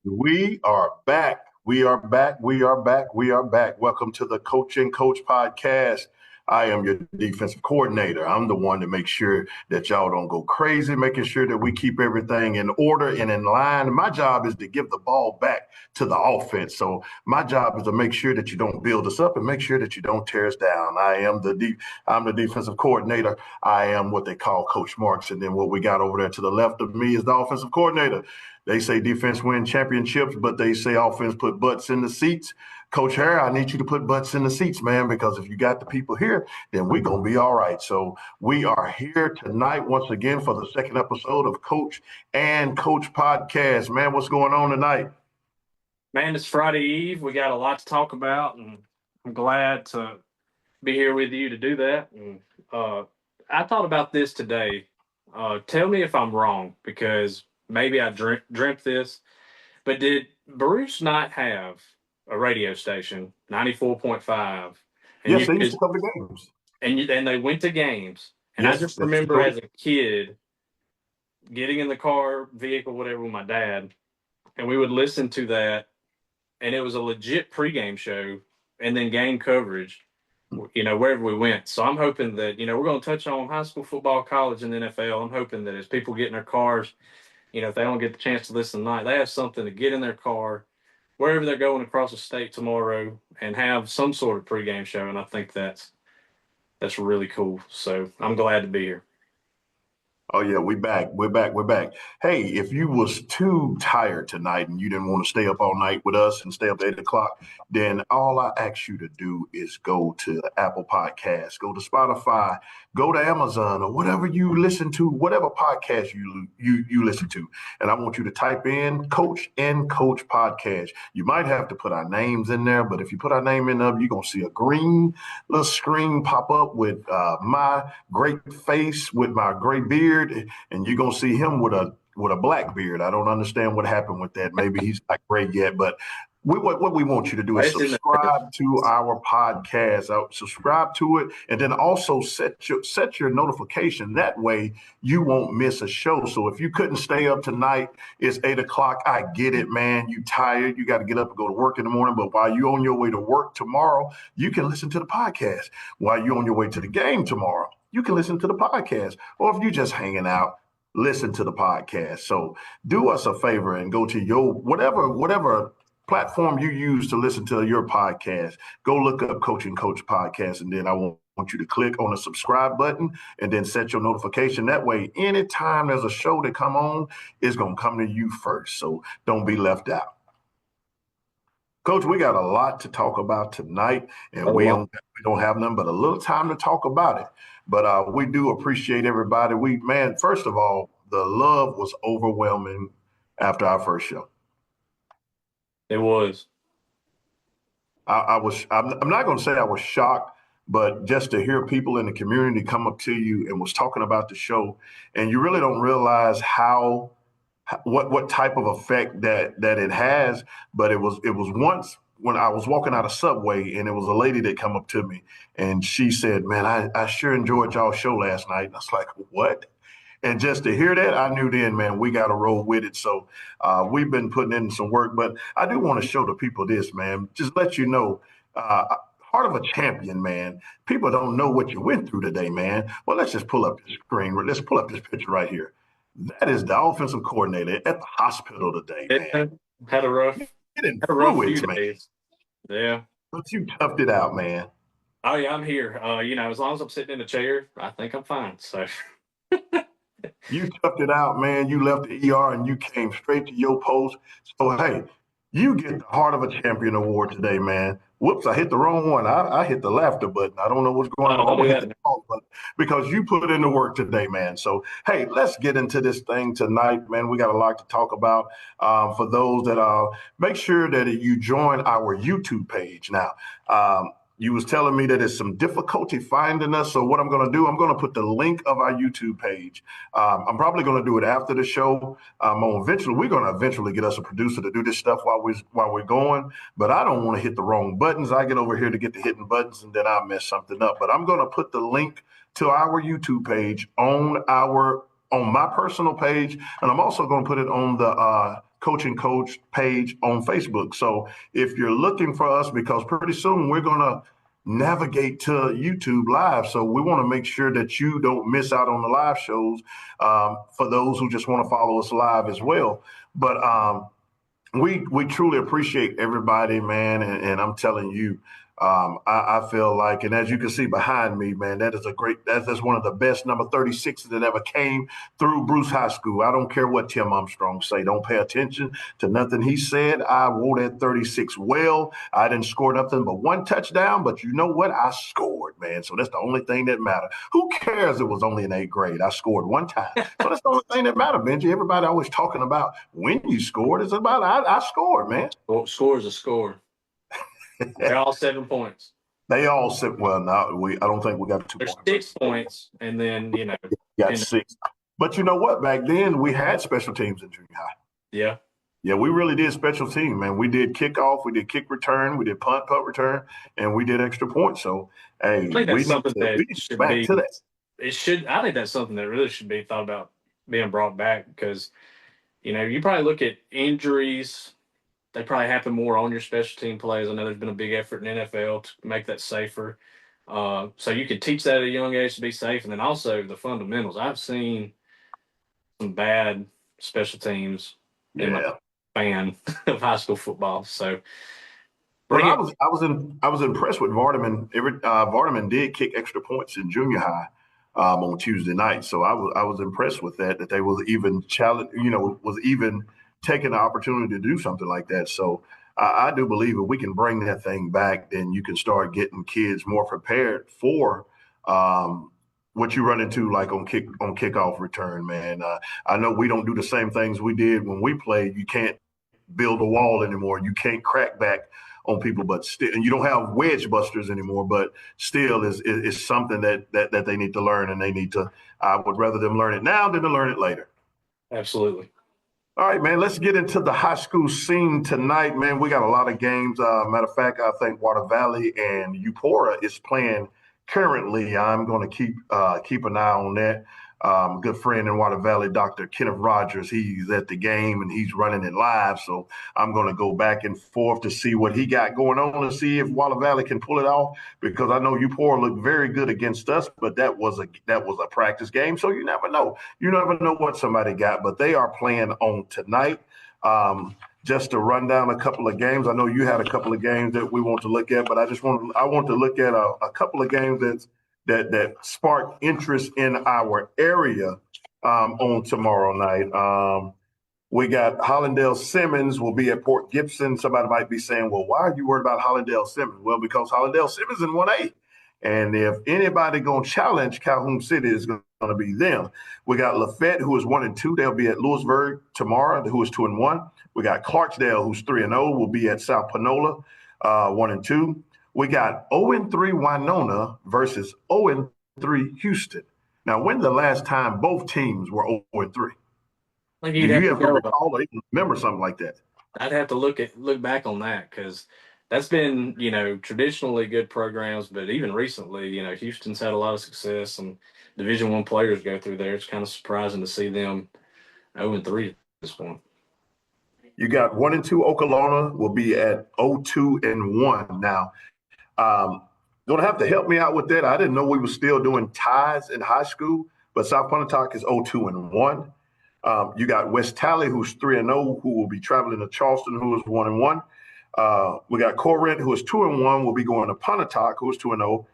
We are back. We are back. We are back. We are back. Welcome to the Coach and Coach podcast. I am your defensive coordinator. I'm the one to make sure that y'all don't go crazy, making sure that we keep everything in order and in line. My job is to give the ball back to the offense. So my job is to make sure that you don't build us up and make sure that you don't tear us down. I'm the defensive coordinator. I am what they call Coach Marks. And then what we got over there to the left of me is the offensive coordinator. They say defense win championships, but they say offense put butts in the seats. Coach Harry, I need you to put butts in the seats, man, because if you got the people here, then we're going to be all right. So we are here tonight once again for the second episode of Coach and Coach podcast. Man, what's going on tonight? Man, it's Friday Eve. We got a lot to talk about, and I'm glad to be here with you to do that. And I thought about this today. Tell me if I'm wrong, because maybe I dreamt this, but did Bruce not have a radio station, 94.5? Yes, they used to come to games. And they went to games. And Yes, I just that's remember true. as a kid getting in the car, vehicle, whatever, with my dad, and we would listen to that, and it was a legit pregame show and then game coverage, wherever we went. So I'm hoping that, we're going to touch on high school football, college, and NFL. I'm hoping that as people get in their cars, if they don't get the chance to listen tonight, they have something to get in their car, wherever they're going across the state tomorrow, and have some sort of pregame show. And I think that's really cool. So I'm glad to be here. Oh yeah, we back. We're back. We're back. Hey, if you was too tired tonight and you didn't want to stay up all night with us and stay up to 8 o'clock, then all I ask you to do is go to Apple Podcasts, go to Spotify, go to Amazon, or whatever you listen to, whatever podcast you listen to. And I want you to type in Coach and Coach Podcast. You might have to put our names in there, but if you put our name in there, you're gonna see a green little screen pop up with my great face with my gray beard. And you're gonna see him with a black beard. I don't understand what happened with that. Maybe he's not great yet, but what we want you to do is subscribe to our podcast. Subscribe to it, and then also set your notification. That way, you won't miss a show. So if you couldn't stay up tonight, it's 8 o'clock. I get it, man. You tired. You got to get up and go to work in the morning. But while you're on your way to work tomorrow, you can listen to the podcast. While you're on your way to the game tomorrow, you can listen to the podcast. Or if you're just hanging out, listen to the podcast. So do us a favor and go to your whatever platform you use to listen to your podcast. Go look up Coach and Coach Podcast, and then I want you to click on the subscribe button and then set your notification. That way, anytime there's a show that come on, it's going to come to you first. So don't be left out. Coach, we got a lot to talk about tonight, and we don't have none but a little time to talk about it. But we do appreciate everybody. First of all, the love was overwhelming after our first show. It was. I'm not going to say I was shocked, but just to hear people in the community come up to you and was talking about the show, and you really don't realize what type of effect that it has. But it was once when I was walking out of Subway, and it was a lady that come up to me, and she said, "Man, I sure enjoyed y'all's show last night." And I was like, "What?" And just to hear that, I knew then, man, we got to roll with it. So we've been putting in some work. But I do want to show the people this, man. Just let you know, heart of a champion, man. People don't know what you went through today, man. Well, let's just pull up the screen. Let's pull up this picture right here. That is the offensive coordinator at the hospital today, man. Had a rough few days. Yeah. But you toughed it out, man. Oh, yeah, I'm here. As long as I'm sitting in a chair, I think I'm fine. So you toughed it out, man. You left the ER and you came straight to your post. So, hey, you get the Heart of a Champion award today, man. Whoops, I hit the wrong one. I hit the laughter button. I don't know what's going on. I'm gonna hit the pause button because you put in the work today, man. So, hey, let's get into this thing tonight, man. We got a lot to talk about. For those that make sure that you join our YouTube page now. You was telling me that there's some difficulty finding us. So what I'm going to do, I'm going to put the link of our YouTube page. I'm probably going to do it after the show. We're going to eventually get us a producer to do this stuff while we're going. But I don't want to hit the wrong buttons. I get over here to get the hitting buttons, and then I'll mess something up. But I'm going to put the link to our YouTube page on my personal page, and I'm also going to put it on Coaching Coach page on Facebook. So if you're looking for us, because pretty soon we're going to navigate to YouTube Live. So we want to make sure that you don't miss out on the live shows for those who just want to follow us live as well. But we truly appreciate everybody, man. And I'm telling you, I feel like, and as you can see behind me, man, that's one of the best number 36s that ever came through Bruce High School. I don't care what Tim Armstrong say. Don't pay attention to nothing he said. I wore that 36 well. I didn't score nothing but one touchdown, but you know what? I scored, man. So that's the only thing that mattered. Who cares? It was only in 8th grade. I scored one time. So that's the only thing that mattered, Benji. Everybody always talking about when you scored. It's about I scored, man. Well, score is a score. They're all 7 points. They all said, well, no, I don't think we got 2 There's points. 6 points, and then, got 6. But you know what? Back then, we had special teams in junior high. Yeah. Yeah, we really did special team, man. We did kickoff, we did kick return, we did punt return, and we did extra points. So, hey, I think that's something that should be. To that. It should. I think that's something that really should be thought about being brought back because, you probably look at injuries. They probably happen more on your special team plays. I know there's been a big effort in NFL to make that safer. So you could teach that at a young age to be safe. And then also the fundamentals. I've seen some bad special teams in my fan of high school football. So I was impressed with Vardaman. Vardaman did kick extra points in junior high on Tuesday night. So I was impressed with that they was even was even taking the opportunity to do something like that. So I do believe if we can bring that thing back, then you can start getting kids more prepared for what you run into like on kickoff return, man. I know we don't do the same things we did when we played. You can't build a wall anymore. You can't crack back on people, but still, and you don't have wedge busters anymore, but still is something that they need to learn, and they need to, I would rather them learn it now than to learn it later. Absolutely. All right, man, let's get into the high school scene tonight, man. We got a lot of games. Matter of fact, I think Water Valley and Eupora is playing currently. I'm going to keep an eye on that. Good friend in Water Valley, Dr. Kenneth Rogers, he's at the game and he's running it live. So I'm going to go back and forth to see what he got going on and see if Water Valley can pull it off, because I know Eupora looked very good against us, but that was a practice game. So you never know. You never know what somebody got, but they are playing on tonight. Just to run down a couple of games. I know you had a couple of games that we want to look at, but I want to look at a couple of games that spark interest in our area on tomorrow night. We got Hollandale Simmons will be at Port Gibson. Somebody might be saying, well, why are you worried about Hollandale Simmons? Well, because Hollandale Simmons in 1A. And if anybody going to challenge Calhoun City, is going to be them. We got Lafayette, who is 1-2. They'll be at Lewisburg tomorrow, who is 2-1. We got Clarksdale, who's 3-0, will be at South Panola, 1-2. We got 0-3 Winona versus 0-3 Houston. Now, when's the last time both teams were 0-3? Like you have to recall or even remember something like that? I'd have to look back on that, because that's been, traditionally good programs, but even recently, Houston's had a lot of success and Division I players go through there. It's kind of surprising to see them 0-3 at this point. You got 1-2 Okolona will be at 0-2-1. Now, going to have to help me out with that. I didn't know we were still doing ties in high school, but South Pontotoc is 0-2-1. You got West Tally, who's 3-0, who will be traveling to Charleston, who is 1-1. We got Corinth, who is 2-1, will be going to Pontotoc, who is 2-0.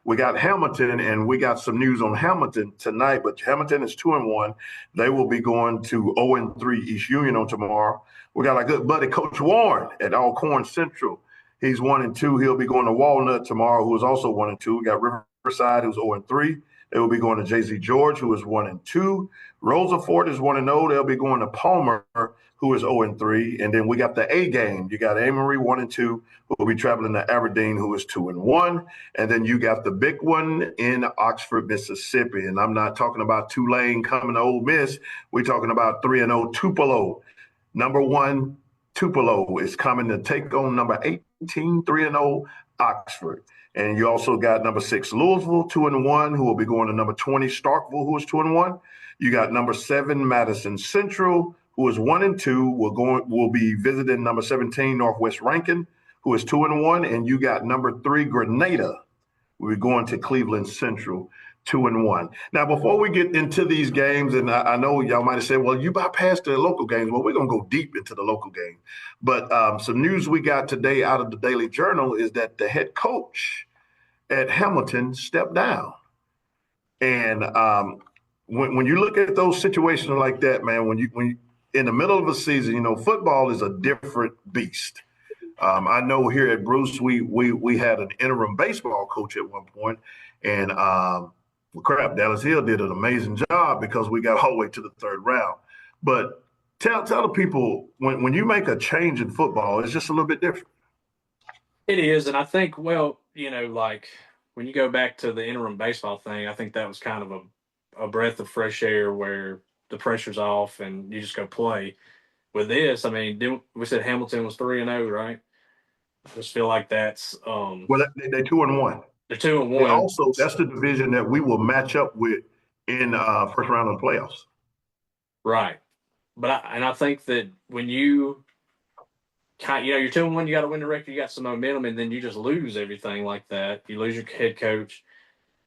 We got Hamilton, and we got some news on Hamilton tonight, but Hamilton is 2-1. They will be going to 0-3 East Union on tomorrow. We got our good buddy, Coach Warren at Alcorn Central. He's 1-2. He'll be going to Walnut tomorrow, who is also 1-2. We got Riverside, who's 0-3. They will be going to J.Z. George, who is 1-2. Rosa is 1-0. They'll be going to Palmer, who is 0-3. And then we got the A game. You got Amory 1-2, who will be traveling to Aberdeen, who is 2-1. And then you got the big one in Oxford, Mississippi. And I'm not talking about Tulane coming to Ole Miss. We're talking about 3-0 Tupelo. Number 1, Tupelo is coming to take on number 18, 3-0 Oxford. And you also got number 6, Louisville, 2-1, who will be going to number 20, Starkville, who is 2-1. You got number 7, Madison Central, who is 1-2. We'll be visiting number 17 Northwest Rankin, who is 2-1, and you got number 3 Grenada. We're going to Cleveland Central, 2-1. Now, before we get into these games, and I know y'all might have said, well, you bypassed the local games. Well, we're going to go deep into the local game. But some news we got today out of the Daily Journal is that the head coach at Hamilton stepped down. And when you look at those situations like that, man, when you in the middle of a season, football is a different beast. I know here at Bruce, we had an interim baseball coach at one point, and Dallas Hill did an amazing job because we got all the way to the third round. But tell the people when you make a change in football, it's just a little bit different. It is, and I think, well, like when you go back to the interim baseball thing, I think that was kind of a breath of fresh air where the pressure's off and you just go play. With this, I mean, we said Hamilton was 3-0, right? I just feel like that's Well, they 2-1. they're 2-1. Also, that's the division that we will match up with in first round of the playoffs. Right. But I think that when you're 2-1, you got to win the record, you got some momentum, and then you just lose everything like that. You lose your head coach.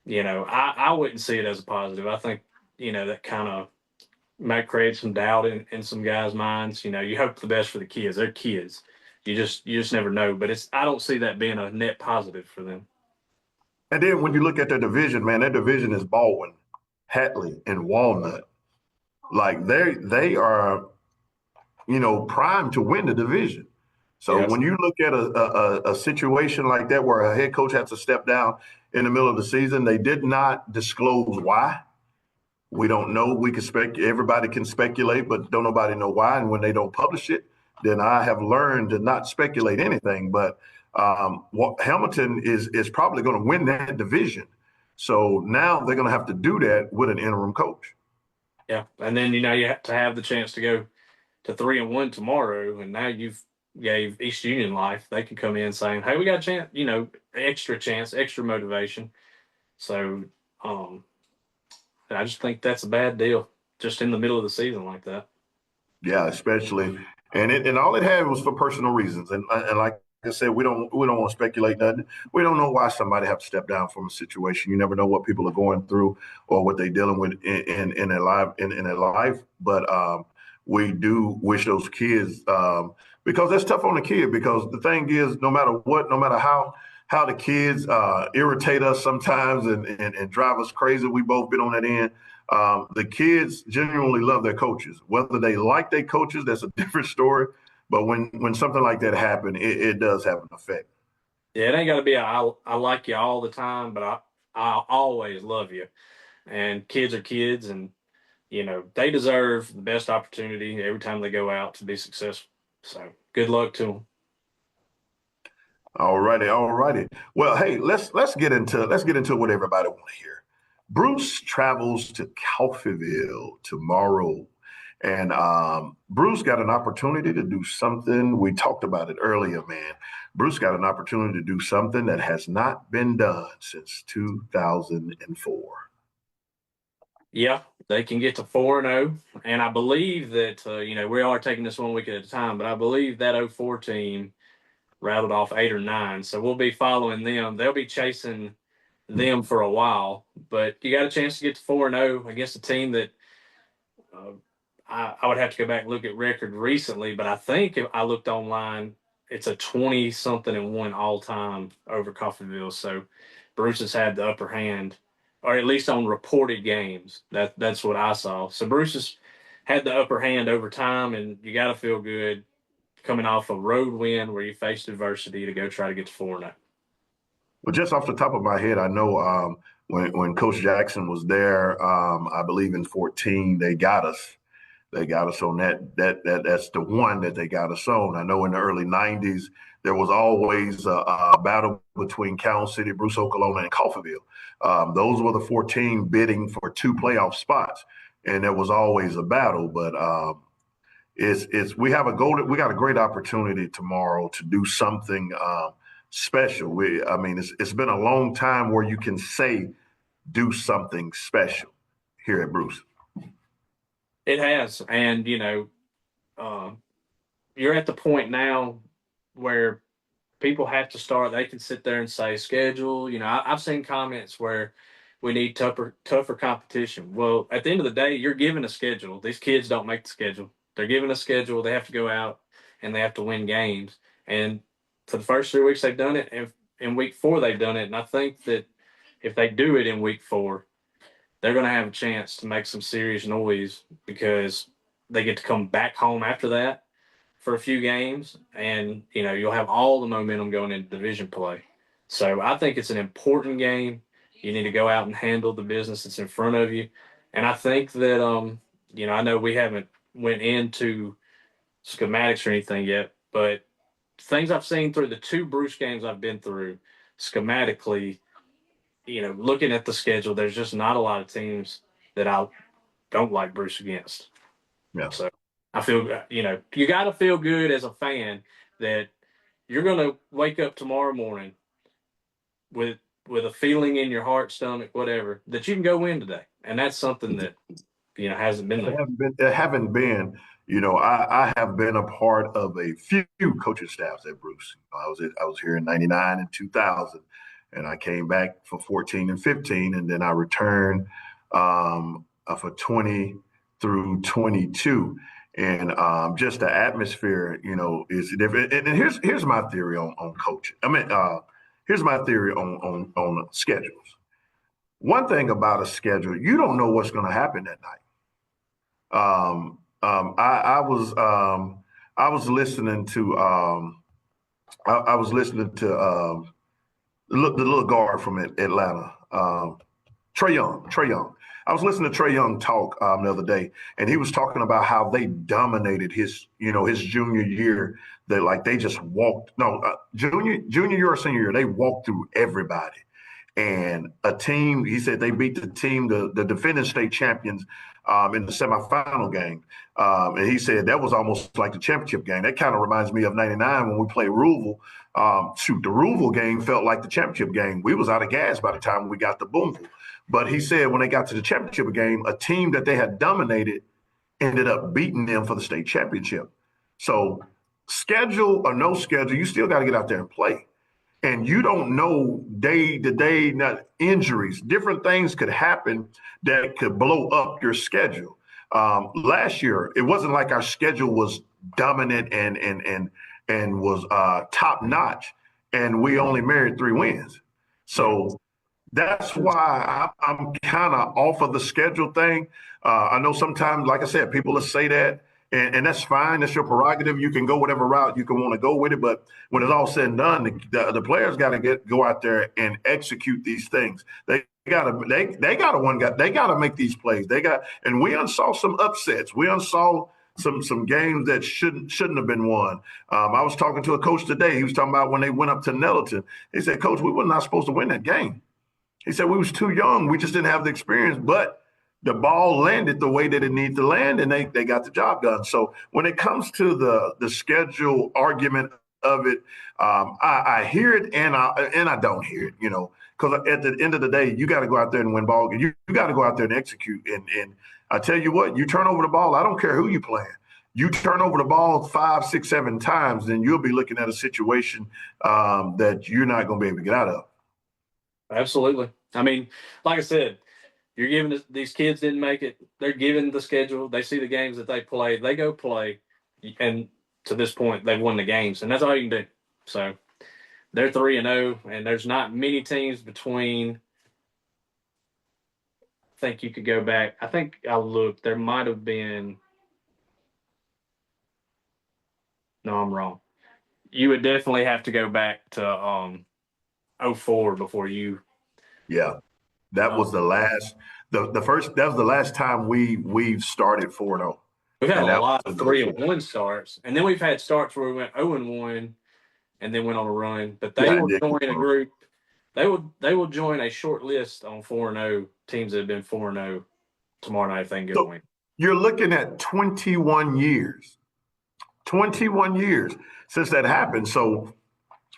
I wouldn't see it as a positive. I think, that kind of might create some doubt in some guys' minds. You hope the best for the kids. They're kids. You just never know. But I don't see that being a net positive for them. And then when you look at their division, man, that division is Baldwin, Hatley, and Walnut. Like they are, primed to win the division. So Yes. when you look at a situation like that where a head coach has to step down in the middle of the season, they did not disclose why. We don't know. We can everybody can speculate, but don't nobody know why. And when they don't publish it, then I have learned to not speculate anything. But Hamilton is probably going to win that division. So now they're going to have to do that with an interim coach. Yeah, and then you have to have the chance to go to 3-1 tomorrow, and now you've gave East Union life. They can come in saying, "Hey, we got a chance, extra motivation." So, I just think that's a bad deal, just in the middle of the season like that. Yeah, especially, and all it had was for personal reasons, and like I said, we don't want to speculate nothing. We don't know why somebody have to step down from a situation. You never know what people are going through or what they're dealing with in their life. But we do wish those kids because that's tough on the kid. Because the thing is, no matter what, no matter how the kids irritate us sometimes and drive us crazy, we both been on that end. The kids genuinely love their coaches. Whether they like their coaches, that's a different story. But when something like that happens, it does have an effect. Yeah, it ain't got to be I like you all the time, but I always love you. And kids are kids, and they deserve the best opportunity every time they go out to be successful. So good luck to them. All righty. Well, hey, let's get into what everybody want to hear. Bruce travels to Coffeyville tomorrow. And Bruce got an opportunity to do something. We talked about it earlier, man. Bruce got an opportunity to do something that has not been done since 2004. Yeah, they can get to 4-0, and I believe that we are taking this 1 week at a time, but I believe that 04 team rattled off 8 or 9, so we'll be following them. They'll be chasing them for a while, but you got a chance to get to 4-0 against a team that I would have to go back and look at record recently, but I think if I looked online, it's a 20-something and 1 all time over Coffeyville. So Bruce has had the upper hand, or at least on reported games. That's what I saw. So Bruce has had the upper hand over time, and you got to feel good coming off a road win where you faced adversity to go try to get to 4-0. Well, just off the top of my head, I know when Coach Jackson was there, I believe in 14, they got us. They got us on that's the one that they got us on. I know in the early 90s, there was always a battle between Count City, Bruce Okolona, and Coffeyville. Those were the 14 bidding for 2 playoff spots, and there was always a battle. But we got a great opportunity tomorrow to do something special. It's been a long time where you can say do something special here at Bruce. It has, and um, you're at the point now where people have to start. They can sit there and say schedule. I've seen comments where we need tougher competition. Well, at the end of the day, you're given a schedule. These kids don't make the schedule. They're given a schedule. They have to go out and they have to win games. And for the first 3 weeks, they've done it. And in week 4, they've done it. And I think that if they do it in week 4, they're going to have a chance to make some serious noise because they get to come back home after that for a few games, and you'll have all the momentum going into division play. So I think it's an important game. You need to go out and handle the business that's in front of you, and I think that I know we haven't went into schematics or anything yet, but things I've seen through the 2 Bruce games I've been through, schematically, looking at the schedule, there's just not a lot of teams that I don't like Bruce against. Yeah. So I feel, you got to feel good as a fan that you're going to wake up tomorrow morning with a feeling in your heart, stomach, whatever, that you can go win today. And that's something that, hasn't been there. It haven't been. I have been a part of a few coaching staffs at Bruce. I was here in '99 and 2000, and I came back for 14 and 15, and then I returned for 20 through 22. And just the atmosphere, is different. And here's my theory on coaching. Here's my theory on schedules. One thing about a schedule, you don't know what's going to happen that night. I was listening to the little guard from Atlanta, Trey Young. I was listening to Trey Young talk the other day, and he was talking about how they dominated his junior year. That like they just walked junior year or senior year, they walked through everybody. And a team, he said they beat the team, the defending state champions in the semifinal game. And he said that was almost like the championship game. That kind of reminds me of '99 when we played Louisville. The Louisville game felt like the championship game. We was out of gas by the time we got to Boonville. But he said when they got to the championship game, a team that they had dominated ended up beating them for the state championship. So schedule or no schedule, you still got to get out there and play. And you don't know day to day injuries, different things could happen that could blow up your schedule. Last year, it wasn't like our schedule was dominant and was top notch, and we only married 3 wins. So that's why I'm kind of off of the schedule thing. I know sometimes, like I said, people will say that, and that's fine. That's your prerogative. You can go whatever route you can want to go with it. But when it's all said and done, the players got to go out there and execute these things. They gotta make these plays. And we unsaw some upsets. We unsaw some games that shouldn't have been won. I was talking to a coach today. He was talking about when they went up to Nettleton. He said, "Coach, we were not supposed to win that game." He said, "We was too young. We just didn't have the experience, but the ball landed the way that it needed to land, and they got the job done." So when it comes to the schedule argument of it, I hear it and I don't hear it, because at the end of the day, you got to go out there and win ball. You got to go out there and execute. And I tell you what, you turn over the ball, I don't care who you playing. You turn over the ball 5, 6, 7 times, then you'll be looking at a situation that you're not going to be able to get out of. Absolutely. I mean, like I said, you're giving these kids didn't make it. They're given the schedule. They see the games that they play. They go play, and to this point, they've won the games, and that's all you can do. So they're 3-0, and there's not many teams between. I think you could go back. I think I looked. There might have been. No, I'm wrong. You would definitely have to go back to 04 before you. Yeah, that was the last. The first. That was the last time we've started 4-0. We've had a lot of 3-1 starts, and then we've had starts where we went 0-1, and then went on a run. But they will join a group. They will join a short list on 4-0 teams that have been 4-0 tomorrow night if they can get a win. You're looking at 21 years. 21 years since that happened. So,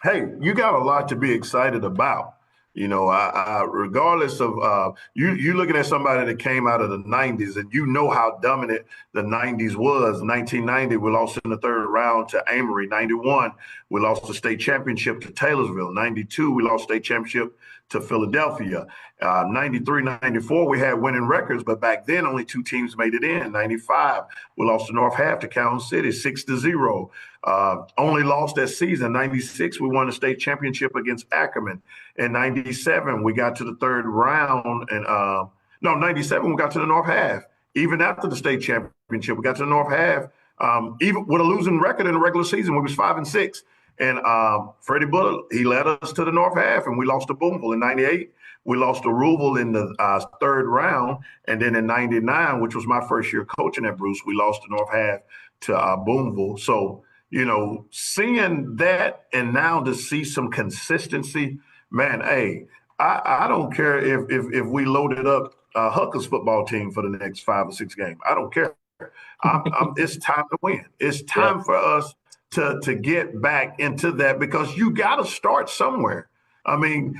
hey, you got a lot to be excited about. Regardless of you looking at somebody that came out of the '90s, and you know how dominant the '90s was. 1990, we lost in the third round to Amory. '91, we lost the state championship to Taylorsville. '92, we lost state championship to Philadelphia. '93, '94, we had winning records, but back then only two teams made it in. '95, we lost the North Half to Kansas City, 6-0. Only lost that season. '96, we won the state championship against Ackerman. In '97, we got to the third round, and no, '97 we got to the North Half. Even after the state championship, we got to the North Half. Even with a losing record in the regular season, we was 5-6. And Freddie Bullitt, he led us to the North Half, and we lost to Boonville in '98. We lost to Rouville in the third round, and then in '99, which was my first year coaching at Bruce, we lost the North Half to Boonville. So seeing that, and now to see some consistency, man, hey, I don't care if we loaded up Hucker's football team for the next 5 or 6 games. I don't care. It's time to win. It's time for us to get back into that, because you got to start somewhere. I mean,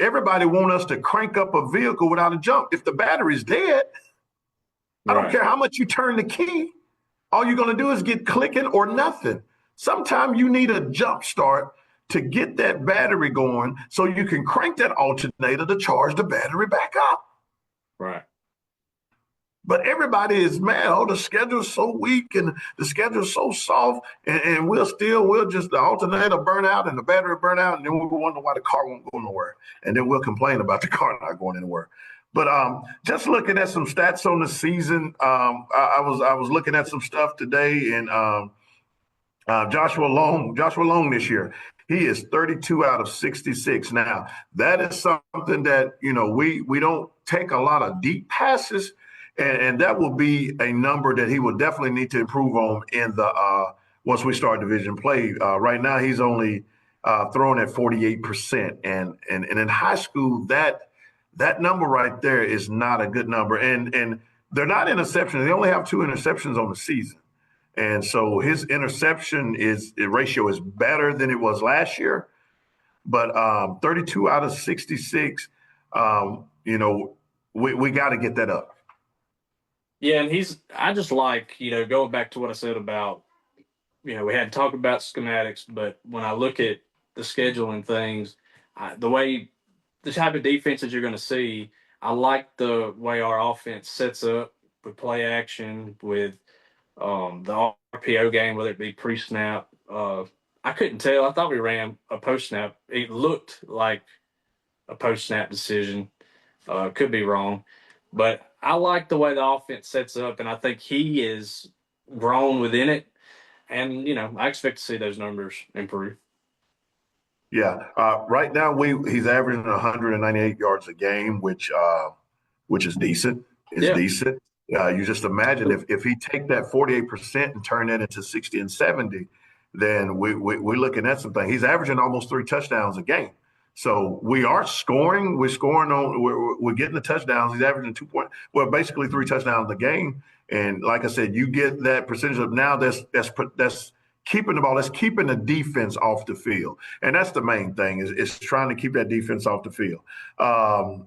everybody want us to crank up a vehicle without a jump. If the battery's dead, I don't care how much you turn the key. All you're going to do is get clicking or nothing. Sometimes you need a jump start to get that battery going so you can crank that alternator to charge the battery back up. Right. But everybody is mad. Oh, the schedule's so weak and the schedule's so soft, and we'll just the alternator burn out and the battery burn out, and then we'll wonder why the car won't go nowhere. And then we'll complain about the car not going anywhere. But just looking at some stats on the season, I was looking at some stuff today, and Joshua Long this year, he is 32 out of 66. Now, that is something that, we don't take a lot of deep passes, and that will be a number that he will definitely need to improve on in the once we start division play. Right now, he's only throwing at 48%, and in high school, that number right there is not a good number. And they're not interceptions. They only have 2 interceptions on the season. And so his interception ratio is better than it was last year. But 32 out of 66, we got to get that up. Yeah, and I just like, going back to what I said about, we had to talk about schematics, but when I look at the schedule and things, the type of defenses you're going to see, I like the way our offense sets up with play action, with the RPO game, whether it be pre-snap. I couldn't tell. I thought we ran a post-snap. It looked like a post-snap decision. Could be wrong. But I like the way the offense sets up, and I think he is grown within it. And, I expect to see those numbers improve. Yeah. Right now, he's averaging 198 yards a game, which is decent. Decent. You just imagine if he take that 48% and turn that into 60 and 70, then we're looking at something. He's averaging almost 3 touchdowns a game. So we are scoring. We're scoring we're getting the touchdowns. He's averaging basically 3 touchdowns a game. And like I said, you get that percentage of now that's keeping the ball. That's keeping the defense off the field. And that's the main thing is trying to keep that defense off the field. I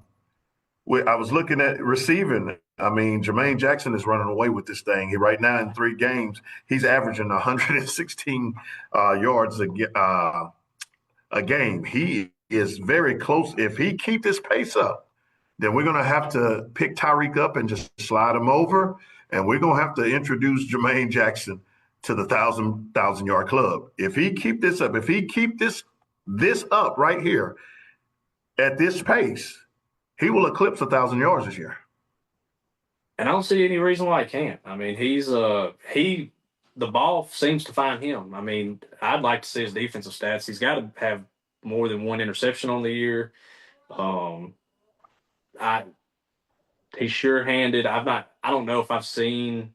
was looking at receiving. I mean, Jermaine Jackson is running away with this thing. Right now in 3 games, he's averaging 116 yards a game. He is very close. If he keep this pace up, then we're going to have to pick Tyreek up and just slide him over, and we're going to have to introduce Jermaine Jackson to the 1,000-yard club. If he keep this up, if he keep this up right here at this pace, he will eclipse 1,000 yards this year. And I don't see any reason why he can't. I mean, the ball seems to find him. I mean, I'd like to see his defensive stats. He's got to have more than 1 interception on the year. He's sure-handed. I don't know if I've seen.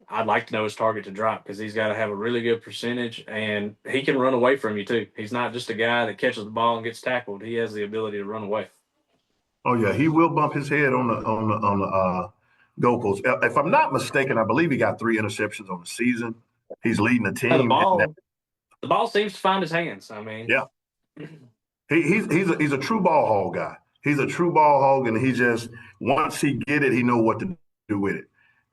I'd like to know his target to drop, because he's got to have a really good percentage, and he can run away from you too. He's not just a guy that catches the ball and gets tackled. He has the ability to run away. Oh yeah, he will bump his head on the goalpost. If I'm not mistaken, I believe he got 3 interceptions on the season. He's leading the team. The ball seems to find his hands. I mean, yeah. He's a true ball hog guy. He's a true ball hog, and he just once he get it, he know what to do with it.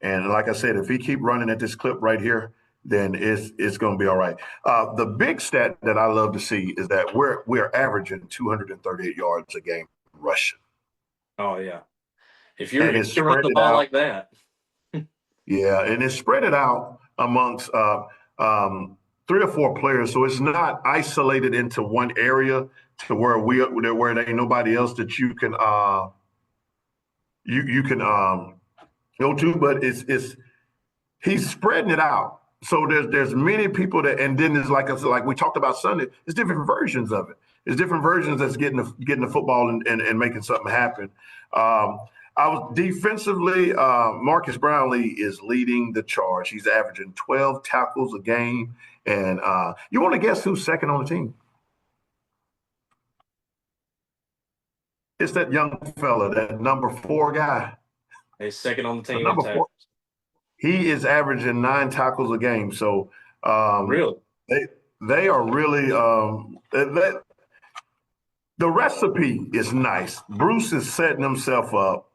And like I said, if he keep running at this clip right here, then it's going to be all right. The big stat that I love to see is that we're averaging 238 yards a game rushing, Oh yeah. If and you it's can run spread the it ball out. like that, Yeah, and it's spread it out amongst um, 3 or 4 players, so it's not isolated into one area to where there ain't nobody else that you can go to, but it's he's spreading it out. So there's many people that, and then there's like we talked about Sunday. There's different versions of it. There's different versions that's getting the football and making something happen. Um, I was defensively, Marcus Brownlee is leading the charge. He's averaging 12 tackles a game, and you want to guess who's second on the team? It's that young fella, that number 4 guy. he's second on the The team in number 4. tackles. He is averaging 9 tackles a game. So um, Really? they they are really the recipe is nice. Bruce is setting himself up,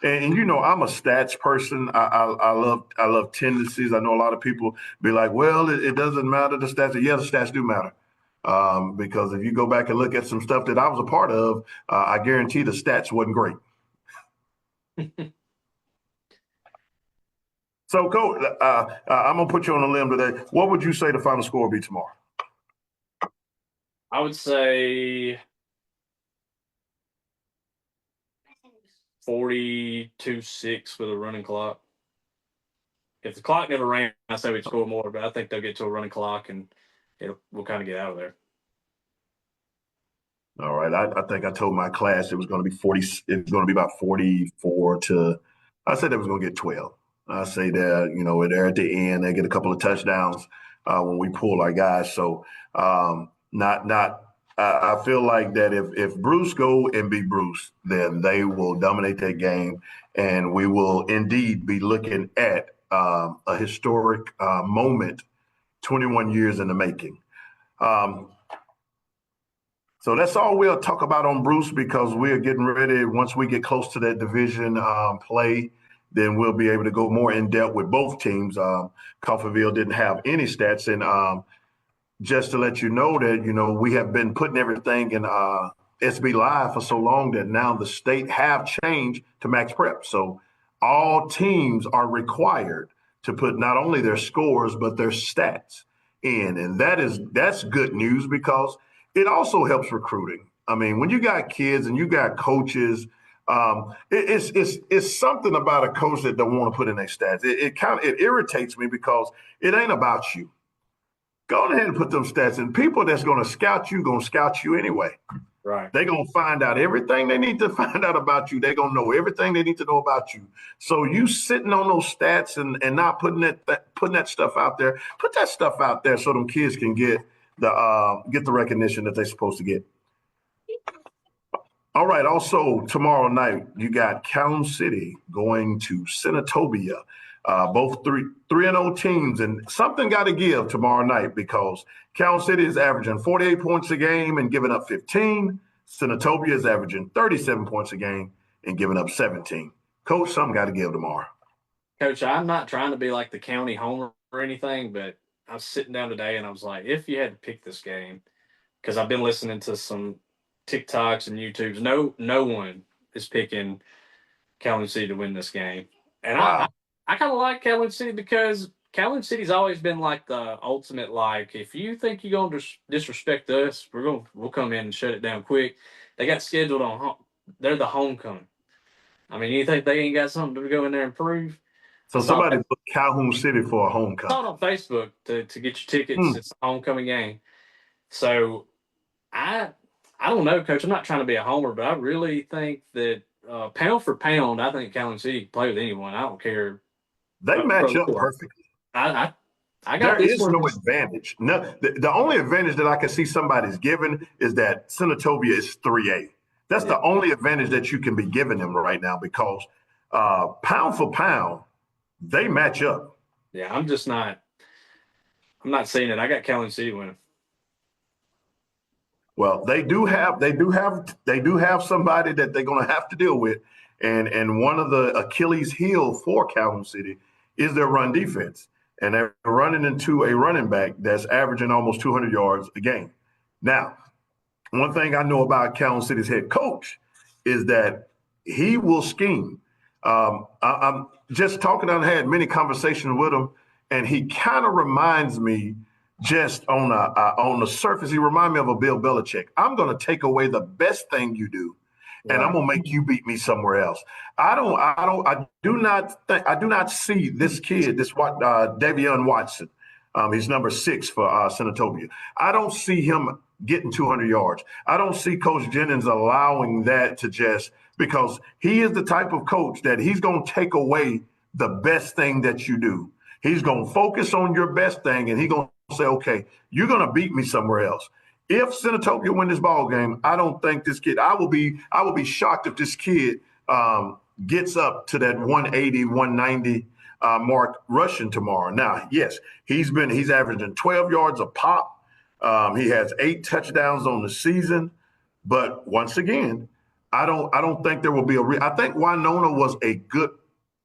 and you know I'm a stats person. I love tendencies. I know a lot of people be like, well, it doesn't matter the stats. Yeah, the stats do matter. Because if you go back and look at some stuff that I was a part of, I guarantee the stats wasn't great. So, Coach, I'm gonna put you on a limb today. What would you say the final score will be tomorrow? I would say 42-6 with a running clock. If the clock never ran, I say we'd score more, but I think they'll get to a running clock and we'll kind of get out of there. All right. I think I told my class it was going to be 40. It was going to be about 44 to. I said it was going to get 12. I say that they're at the end. They get a couple of touchdowns when we pull our guys. So not. I feel like that if Bruce go and be Bruce, then they will dominate that game, and we will indeed be looking at a historic moment, 21 years in the making. Um, so that's all we'll talk about on Bruce because we're getting ready. Once we get close to that division play, then we'll be able to go more in depth with both teams. Coffeyville didn't have any stats, and just to let you know that we have been putting everything in SB Live for so long that now the state have changed to Max Prep. So all teams are required to put not only their scores but their stats in, and that's good news because it also helps recruiting. I mean, when you got kids and you got coaches, it's something about a coach that don't want to put in their stats. It irritates me because it ain't about you. Go ahead and put them stats in. People that's going to scout you anyway. Right. They're going to find out everything they need to find out about you. They're going to know everything they need to know about you. So you sitting on those stats and not putting that stuff out there. Put that stuff out there so them kids can get the recognition that they're supposed to get. All right. Also, tomorrow night you got Calhoun City going to Senatobia. Both 3-0 teams, and something got to give tomorrow night because Calhoun City is averaging 48 points a game and giving up 15. Senatobia is averaging 37 points a game and giving up 17. Coach, something got to give tomorrow. Coach, I'm not trying to be like the county homer or anything, but I was sitting down today and I was like, if you had to pick this game, because I've been listening to some TikToks and YouTubes, no one is picking Calhoun City to win this game. And Wow. I kind of like Calhoun City because Calhoun City's always been like the ultimate, like, if you think you're going to disrespect us, we'll come in and shut it down quick. They got scheduled on, they're the homecoming. I mean, you think they ain't got something to go in there and prove? So somebody booked Calhoun City for a homecoming. I saw it on Facebook to get your tickets. It's a homecoming game. So I don't know, Coach. I'm not trying to be a homer, but I really think that pound for pound, I think Calhoun City can play with anyone. I don't care. They match up perfectly. I got There this is one. no advantage. No, the only advantage that I can see somebody's given is that Senatobia is 3A. That's the only advantage that you can be giving them right now because pound for pound, they match up. Yeah, I'm not seeing it. I got Calhoun City winning. Well, they do have somebody that they're going to have to deal with, and one of the Achilles heel for Calhoun City is their run defense, and they're running into a running back that's averaging almost 200 yards a game. Now, one thing I know about Calhoun City's head coach is that he will scheme. I'm just talking. I've had many conversations with him, and he kind of reminds me, just on the surface, he reminds me of a Bill Belichick. I'm going to take away the best thing you do, and I'm going to make you beat me somewhere else. I do not see this kid, Davion Watson. He's number 6 for Senatobia. I don't see him getting 200 yards. I don't see Coach Jennings allowing that to just, because he is the type of coach that he's going to take away the best thing that you do. He's going to focus on your best thing, and he's going to say, okay, you're going to beat me somewhere else. If Senatobia win this ball game, I don't think this kid, I will be shocked if this kid gets up to that 180, 190 mark rushing tomorrow. Now, yes, he's averaging 12 yards a pop. He has 8 touchdowns on the season, but once again, I don't think there will be I think Winona was a good,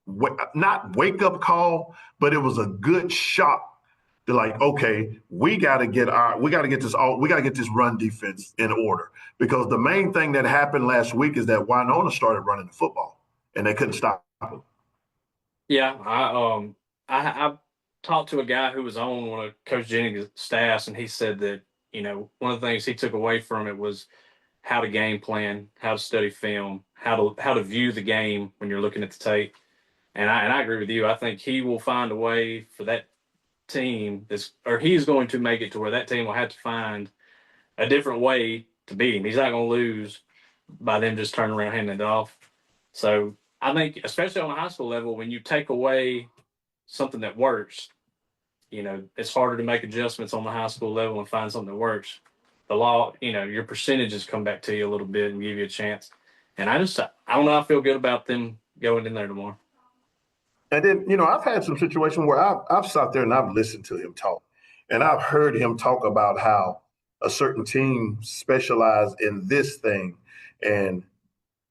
not wake up call, but it was a good shock. They're like, okay, we got to get this run defense in order, because the main thing that happened last week is that Winona started running the football and they couldn't stop them. Yeah, I talked to a guy who was on one of Coach Jennings' staffs, and he said that, one of the things he took away from it was how to game plan, how to study film, how to view the game when you're looking at the tape. And I agree with you. I think he will find a way for that team, he's going to make it to where that team will have to find a different way to beat him. He's not going to lose by them just turning around handing it off. So I think, especially on a high school level, when you take away something that works, it's harder to make adjustments on the high school level and find something that works. Your percentages come back to you a little bit and give you a chance. And I don't know. I feel good about them going in there tomorrow. And then, I've had some situations where I've sat there and I've listened to him talk, and I've heard him talk about how a certain team specialized in this thing, and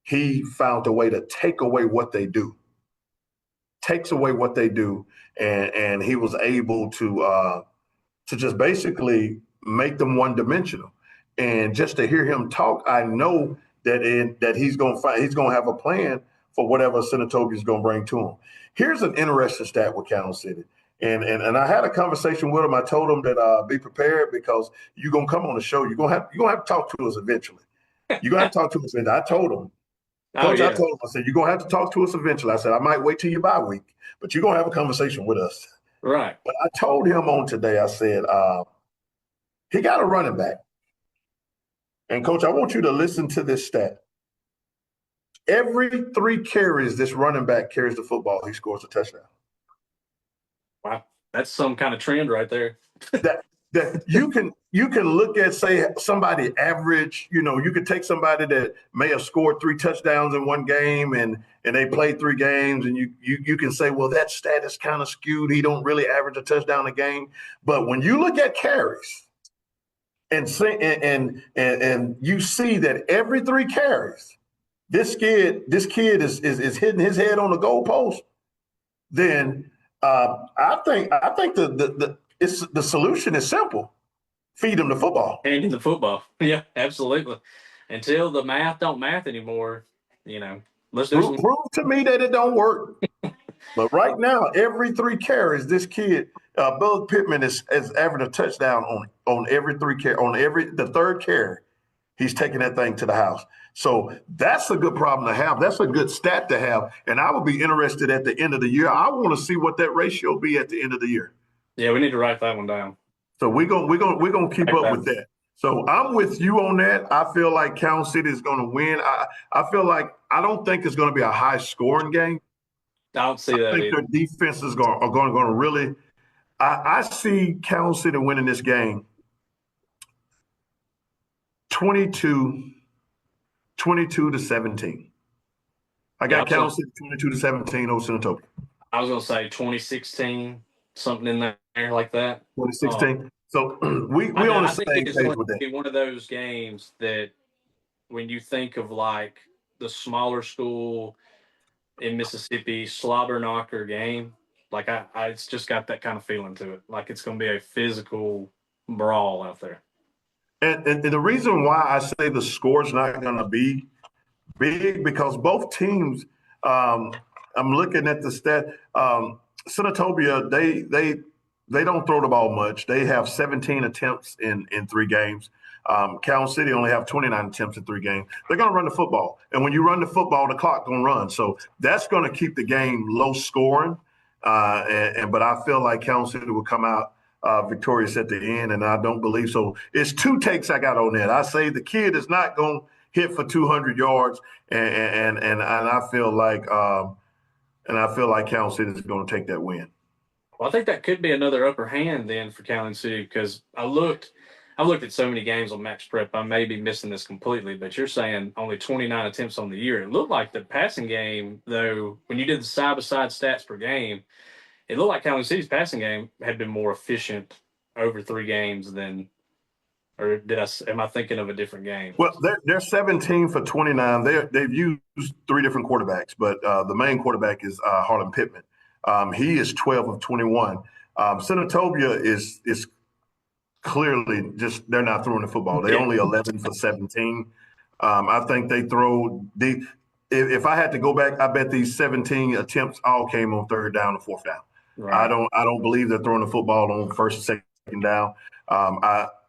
he found a way to take away what they do. Takes away what they do, and he was able to just basically make them one dimensional. And just to hear him talk, I know that he's going to have a plan for whatever Senatobia is going to bring to him. Here's an interesting stat with Calhoun City. And I had a conversation with him. I told him that be prepared, because you're going to come on the show. You're going to have to talk to us eventually. You're going to have to talk to us. And I told him, Coach, I told him, I said, you're going to have to talk to us eventually. I said, I might wait till your bye week, but you're going to have a conversation with us. Right. But I told him on today, I said, he got a running back. And, Coach, I want you to listen to this stat. Every 3 carries this running back carries the football, he scores a touchdown. Wow. That's some kind of trend right there. that you can look at, say, somebody average, you could take somebody that may have scored 3 touchdowns in one game and they played 3 games, and you can say, well, that stat is kind of skewed. He don't really average a touchdown a game. But when you look at carries and you see that every 3 carries, this kid is hitting his head on the goalpost, then I think the solution is simple. Feed him the football. Hand him the football. Yeah, absolutely. Until the math don't math anymore, let's do prove to me that it don't work. But right now, every 3 carries, this kid, Bud Pittman is averaging a touchdown on every 3 carry. The 3rd carry, he's taking that thing to the house. So that's a good problem to have. That's a good stat to have. And I would be interested at the end of the year. I want to see what that ratio be at the end of the year. Yeah, we need to write that one down. So we're gonna keep up with that. So I'm with you on that. I feel like Calhoun City is going to win. I feel like, I don't think it's going to be a high scoring game. I don't see that. I think their defenses are going to really. I see Calhoun City winning this game 22-17. I got Calhoun City 22-17 over Senatobia. I was going to say 2016, something in there like that. 2016. So I we know. on the I think same it's page going to with that. be one of those games that when you think of like the smaller school in Mississippi slobber knocker game, like it's just got that kind of feeling to it. Like it's going to be a physical brawl out there. And the reason why I say the score's not going to be big because both teams. Um, I'm looking at the stat. Senatobia, they don't throw the ball much. They have 17 attempts in 3 games. Cal City only have 29 attempts in 3 games. They're going to run the football, and when you run the football, the clock going to run. So that's going to keep the game low scoring. But I feel like Cal City will come out victorious at the end, and I don't believe so. It's 2 takes I got on that. I say the kid is not going to hit for 200 yards, and I feel like Cal City is going to take that win. Well, I think that could be another upper hand then for Calhoun City because I've looked at so many games on Max Prep. I may be missing this completely, but you're saying only 29 attempts on the year. It looked like the passing game, though, when you did the side by side stats per game, it looked like Calhoun City's passing game had been more efficient over 3 games than, or am I thinking of a different game? Well, they're 17 for 29. They've used 3 different quarterbacks, but the main quarterback is Harlan Pittman. He is 12 of 21. Senatobia is clearly just they're not throwing the football. They Yeah, only 11 for 17. I think they throw the. If I had to go back, I bet these 17 attempts all came on 3rd down and 4th down. right. I don't believe they're throwing the football on 1st and 2nd down.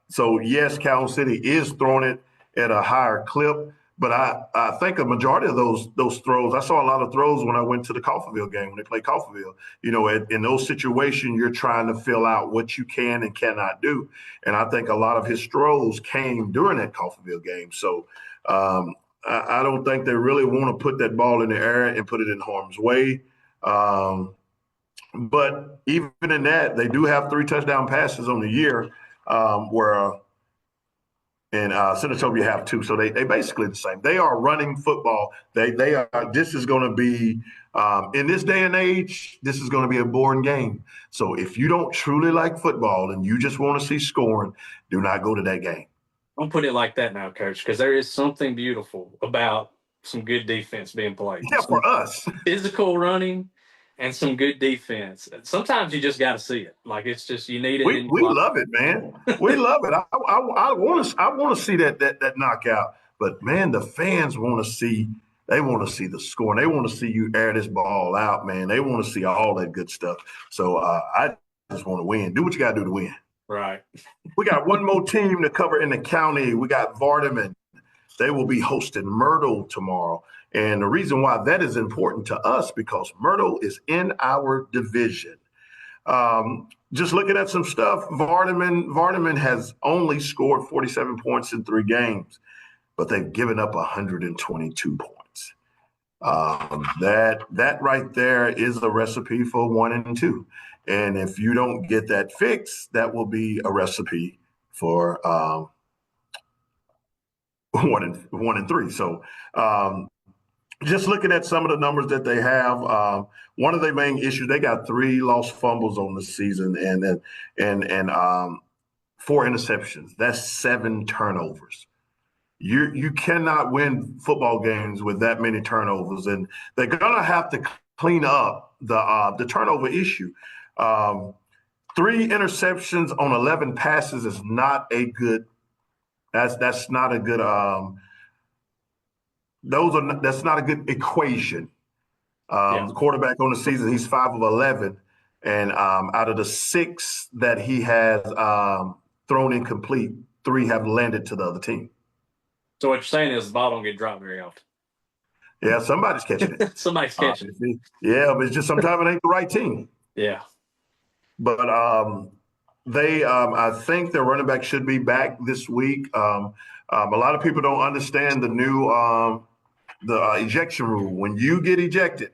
So yes, Cal City is throwing it at a higher clip, but I think a majority of those throws, I saw a lot of throws when I went to the Coffeyville game when they played Coffeyville. You know, in those situations, you're trying to fill out what you can and cannot do, and I think a lot of his throws came during that Coffeyville game. So I don't think they really want to put that ball in the air and put it in harm's way. But even in that, they do have 3 touchdown passes on the year, where and Senatobia have 2. So they basically the same. They are running football. They are. This is going to be in this day and age. This is going to be a boring game. So if you don't truly like football and you just want to see scoring, do not go to that game. Don't put it like that now, Coach, because there is something beautiful about some good defense being played. Yeah, Some for us. physical running and some good defense. Sometimes you just got to see it. Like it's just you need it in We your life. love it, man. We love it. I want to see that knockout. But man, the fans want to see. They want to see the score. And they want to see you air this ball out, man. They want to see all that good stuff. So I just want to win. Do what you got to do to win. Right. We got one more team to cover in the county. We got Vardaman. They will be hosting Myrtle tomorrow. And the reason why that is important to us because Myrtle is in our division. Just looking at some stuff, Vardaman has only scored 47 points in 3 games, but they've given up 122 points. That right there is a recipe for 1 and 2. And if you don't get that fixed, that will be a recipe for 1 and 3. So just looking at some of the numbers that they have, one of their main issues, they got 3 lost fumbles on the season and 4 interceptions. That's 7 turnovers. You cannot win football games with that many turnovers, and they're gonna have to clean up the turnover issue. 3 interceptions on 11 passes is not a good. That's not a good. That's not a good equation. Yeah. The quarterback on the season, he's 5 of 11, and out of the 6 that he has thrown incomplete, 3 have landed to the other team. So what you're saying is the ball don't get dropped very often. Yeah, somebody's catching it. Somebody's catching it. Yeah, but it's just sometimes it ain't the right team. Yeah. But I think their running back should be back this week. A lot of people don't understand the new ejection rule. When you get ejected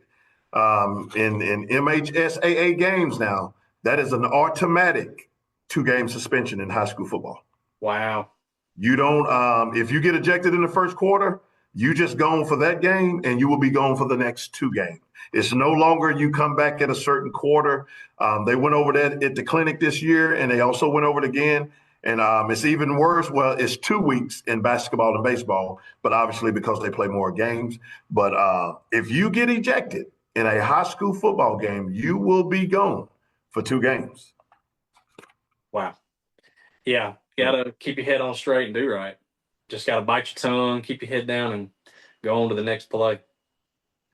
in MHSAA games now, that is an automatic 2-game suspension in high school football. Wow. You don't if you get ejected in the first quarter, You just gone for that game, and you will be gone for the next 2 games. It's no longer you come back at a certain quarter. They went over that at the clinic this year, and they also went over it again. And it's even worse. Well, it's 2 weeks in basketball and baseball, but obviously because they play more games. But if you get ejected in a high school football game, you will be gone for 2 games. Wow. Yeah. Gotta keep your head on straight and do right. Just gotta bite your tongue, keep your head down, and go on to the next play.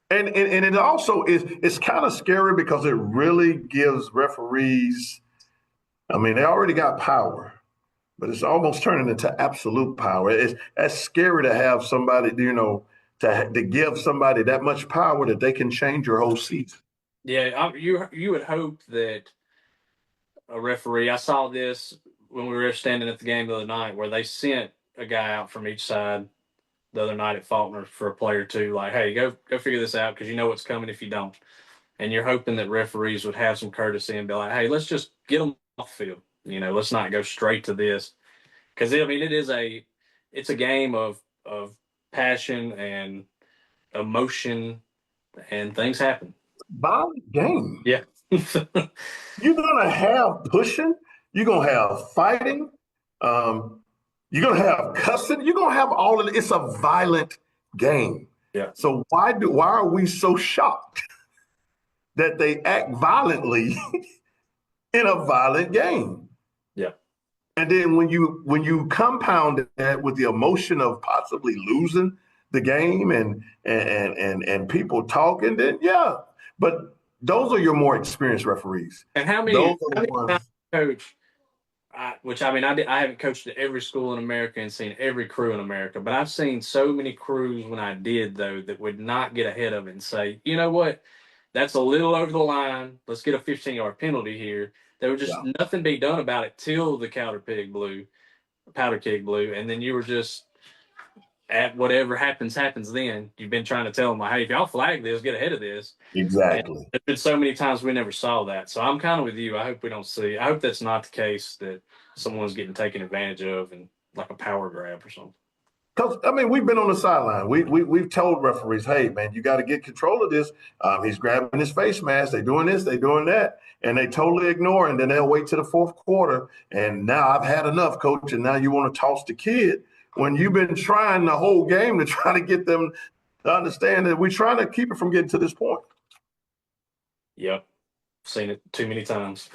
And it also is, it's kind of scary because it really gives referees, I mean, they already got power, but it's almost turning into absolute power. That's scary to have somebody, to give somebody that much power that they can change your whole season. Yeah, you would hope that a referee. I saw this when we were standing at the game the other night, where they sent a guy out from each side the other night at Faulkner for a play or two. Like, hey, go figure this out because you know what's coming if you don't. And you're hoping that referees would have some courtesy and be like, hey, let's just get them off the field. Let's not go straight to this because I mean it's a game of passion and emotion and things happen. Violent game. Yeah. You're gonna have pushing. You're gonna have fighting. Um, you're gonna have cussing. You're gonna have all of it. It's a violent game. Yeah. So why are we so shocked that they act violently in a violent game? Yeah. And then when you compound that with the emotion of possibly losing the game and people talking, then yeah. But those are your more experienced referees. And how many times coach? Which I mean, I haven't coached at every school in America and seen every crew in America, but I've seen so many crews when I did though that would not get ahead of it and say, you know what, that's a little over the line. Let's get a 15-yard penalty here. There would just nothing be done about it till the powder keg blew, and then you were just at whatever happens then. You've been trying to tell them like, hey, if y'all flag this, get ahead of this. Exactly. And there's been so many times we never saw that. So I'm kind of with you. I hope we don't see. I hope that's not the case, that someone's getting taken advantage of and like a power grab or something. Because I mean, we've been on the sideline. We've told referees, hey man, you got to get control of this. He's grabbing his face mask. They're doing this, they're doing that, and they totally ignore. And then they'll wait to the fourth quarter. And now I've had enough, coach. And now you want to toss the kid when you've been trying the whole game to try to get them to understand that we're trying to keep it from getting to this point. Yep, seen it too many times.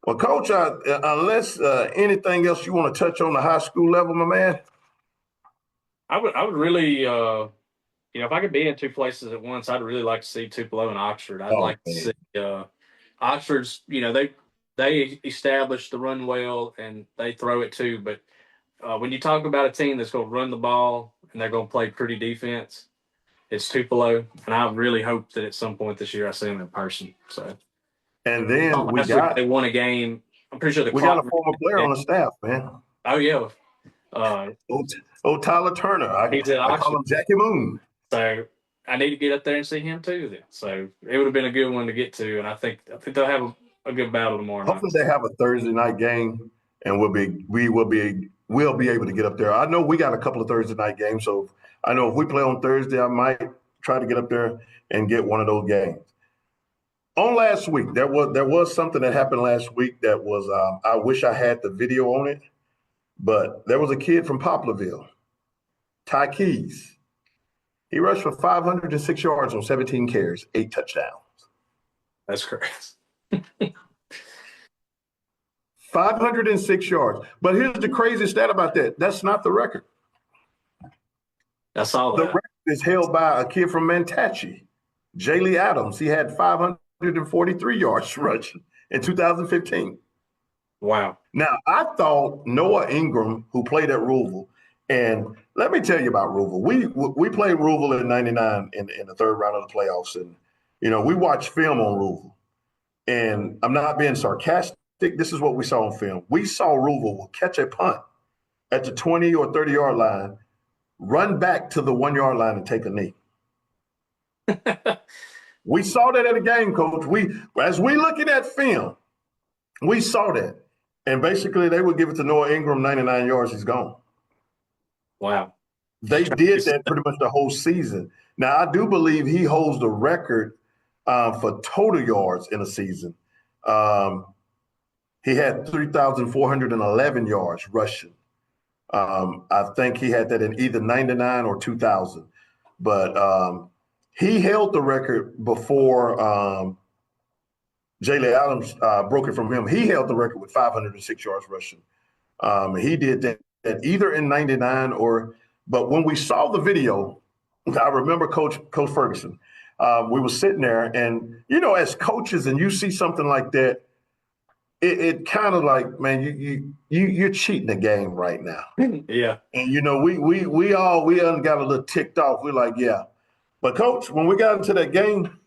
Well, coach, unless anything else you want to touch on the high school level, my man. I would really, if I could be in two places at once, I'd really like to see Tupelo and Oxford. I'd like to see Oxford's. They established the run well and they throw it too. But when you talk about a team that's going to run the ball and they're going to play pretty defense, it's Tupelo, and I really hope that at some point this year I see them in person. So, and then they won a game. I'm pretty sure we got a former player on the staff, man. Oh yeah. Tyler Turner. I call him Jackie Moon. So I need to get up there and see him too. Then, so it would have been a good one to get to, and I think they'll have a good battle tomorrow. Hopefully, they have a Thursday night game, and we'll be able to get up there. I know we got a couple of Thursday night games, so I know if we play on Thursday, I might try to get up there and get one of those games. On last week, there was something that happened last week that was I wish I had the video on it. But there was a kid from Poplarville, Ty Keys. He rushed for 506 yards on 17 carries, 8 touchdowns. That's correct. 506 yards. But here's the crazy stat about that. That's not the record. I saw that. The record is held by a kid from Mantachi, Jaylee Adams. He had 543 yards rushing in 2015. Wow. Now, I thought Noah Ingram, who played at Rouville, and let me tell you about Rouville. We played Rouville in '99 in the third round of the playoffs, and we watched film on Rouville. And I'm not being sarcastic. This is what we saw on film. We saw Rouville catch a punt at the 20 or 30-yard line, run back to the 1-yard line and take a knee. We saw that at a game, coach. As we looking at film, we saw that. And basically, they would give it to Noah Ingram, 99 yards, he's gone. Wow. They did that pretty much the whole season. Now, I do believe he holds the record for total yards in a season. Um, he had 3,411 yards rushing. I think he had that in either 99 or 2000. But he held the record before Jaylen Adams broke it from him. He held the record with 506 yards rushing. He did that either in 99 or, but when we saw the video, I remember Coach Ferguson. We were sitting there, and as coaches, and you see something like that, it kind of like, man, you're cheating the game right now. Yeah. And we got a little ticked off. We're like, yeah. But coach, when we got into that game,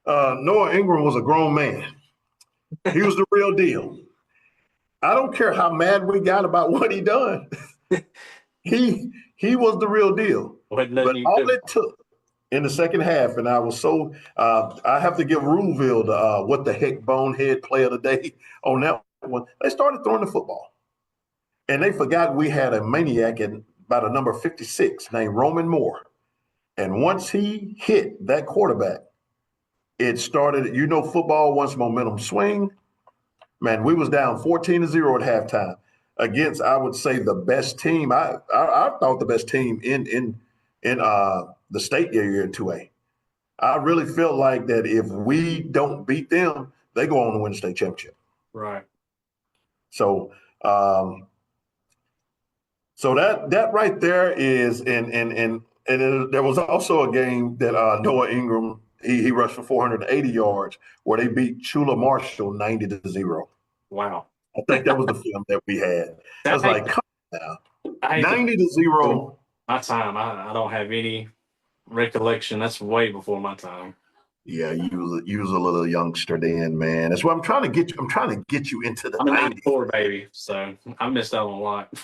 Noah Ingram was a grown man. He was the real deal. I don't care how mad we got about what he done. he was the real deal. But all it took in the second half, and I was so I have to give Ruleville the what the heck bonehead play of the day on that one. They started throwing the football, and they forgot we had a maniac by the number 56 named Roman Moore. And once he hit that quarterback, it started. Football once momentum swing. Man, we was down 14-0 at halftime against, I would say, the best team. I thought the best team in the state area in 2A. I really felt like that if we don't beat them, they go on to win the state championship. Right. So, so that right there is, and there was also a game that Noah Ingram he rushed for 480 yards where they beat Chula Marshall 90-0. Wow. I think that was the film that we had. I was like, come on now. 90-0. My time. I don't have any recollection. That's way before my time. Yeah, you was a little youngster then, man. That's what I'm trying to get you. I'm trying to get you into the 90s. I'm a 94 baby, so I missed out on a lot.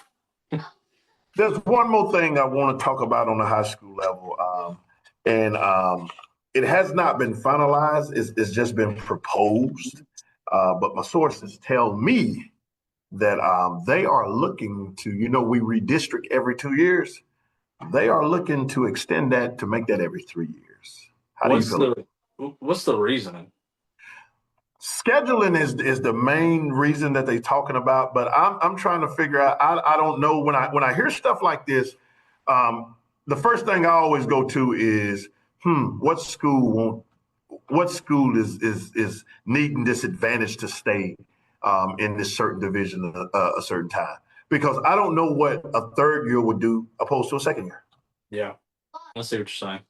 There's one more thing I want to talk about on the high school level, and it has not been finalized. It's just been proposed, but my sources tell me that they are looking to, we redistrict every 2 years. They are looking to extend that to make that every 3 years. How do you feel? What's the reasoning? Scheduling is the main reason that they're talking about, but I'm trying to figure out. I don't know when I hear stuff like this. The first thing I always go to is, what school is needing this advantage to stay in this certain division a certain time? Because I don't know what a third year would do opposed to a second year. Yeah, I see what you're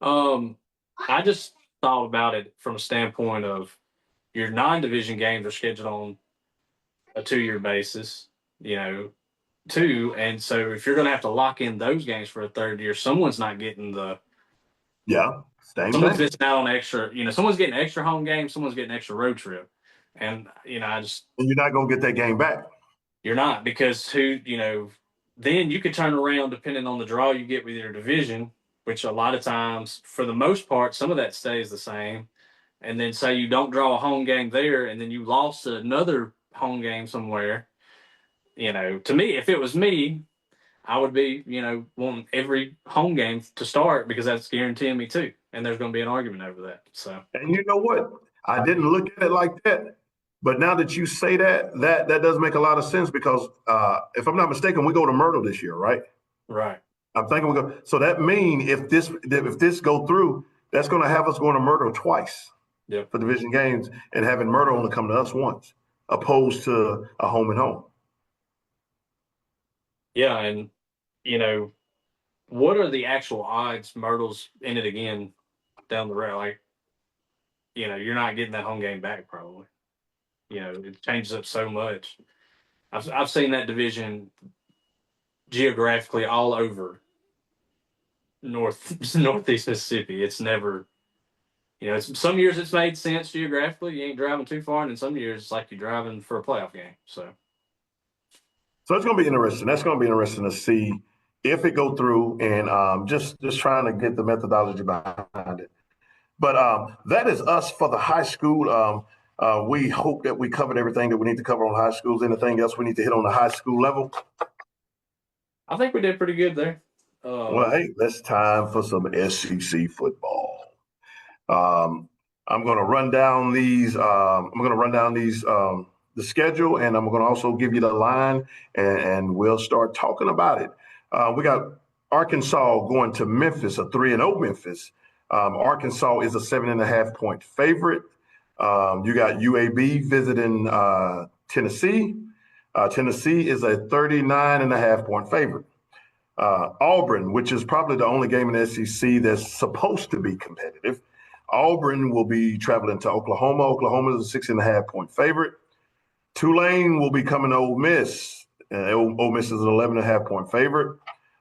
saying. I just thought about it from a standpoint of your non-division games are scheduled on a 2-year basis, and so if you're going to have to lock in those games for a third year, someone's not getting the someone's missing out on extra. Someone's getting extra home game, someone's getting extra road trip, and and you're not going to get that game back. You're not, because then you could turn around depending on the draw you get with your division, which a lot of times, for the most part, some of that stays the same. And then say you don't draw a home game there, and then you lost another home game somewhere. To me, if it was me, I would be, wanting every home game to start because that's guaranteeing me too. And there's going to be an argument over that. So, and you know what? I didn't look at it like that, but now that you say that does make a lot of sense because if I'm not mistaken, we go to Myrtle this year, right? Right. I'm thinking we go. So that means if this go through, that's going to have us going to Myrtle twice. Yep. For division games and having Myrtle only come to us once, opposed to a home and home. Yeah, and what are the actual odds Myrtle's in it again down the road? Like, you're not getting that home game back probably. It changes up so much. I've seen that division geographically all over northeast Mississippi. It's never. Some years it's made sense geographically. You ain't driving too far, and in some years it's like you're driving for a playoff game. So it's going to be interesting. That's going to be interesting to see if it go through, and just trying to get the methodology behind it. But that is us for the high school. We hope that we covered everything that we need to cover on high schools. Anything else we need to hit on the high school level? I think we did pretty good there. Well, hey, it's time for some SEC football. Um, I'm going to run down these. The schedule, and I'm going to also give you the line, and we'll start talking about it. We got Arkansas going to Memphis, a 3-0 Memphis. Arkansas is a 7.5 point favorite. You got UAB visiting Tennessee. Tennessee is a 39.5 point favorite. Auburn, which is probably the only game in the SEC that's supposed to be competitive. Auburn will be traveling to Oklahoma. Oklahoma is a 6.5 point favorite. Tulane will be coming to Ole Miss. Ole Miss is an 11.5 point favorite.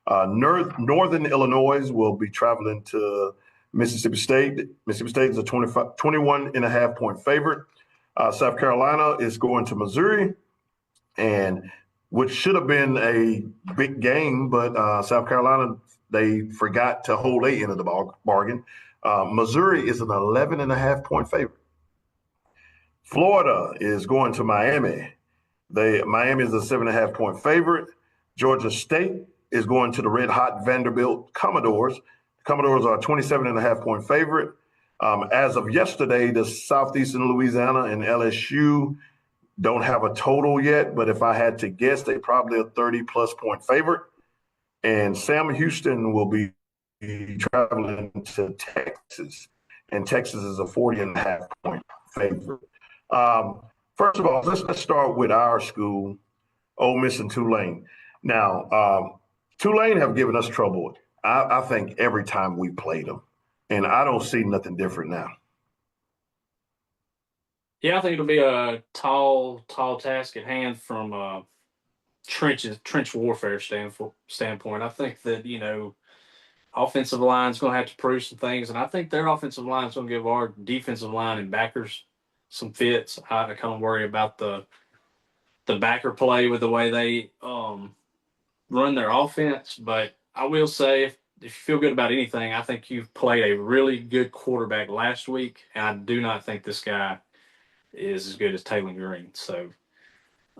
Northern Illinois will be traveling to Mississippi State. Mississippi State is a 21.5 point favorite. South Carolina is going to Missouri, and which should have been a big game, but South Carolina, they forgot to hold their end of the bargain. Missouri is an 11.5 point favorite. Florida is going to Miami. Miami is a 7.5 point favorite. Georgia State is going to the red hot Vanderbilt Commodores. The Commodores are a 27.5 point favorite. As of yesterday, the Southeastern Louisiana and LSU don't have a total yet, but if I had to guess, they probably a 30+ point favorite. And Sam Houston will be traveling to Texas, and Texas is a 40.5 point favorite. First of all, let's start with our school, Ole Miss and Tulane. Now, Tulane have given us trouble, I think, every time we played them, and I don't see nothing different now. Yeah, I think it'll be a tall task at hand from trench warfare standpoint. I think that offensive line's going to have to prove some things, and I think their offensive line's going to give our defensive line and backers some fits. I kind of worry about the backer play with the way they run their offense, but I will say if you feel good about anything, I think you've played a really good quarterback last week, and I do not think this guy is as good as Taylor Green. So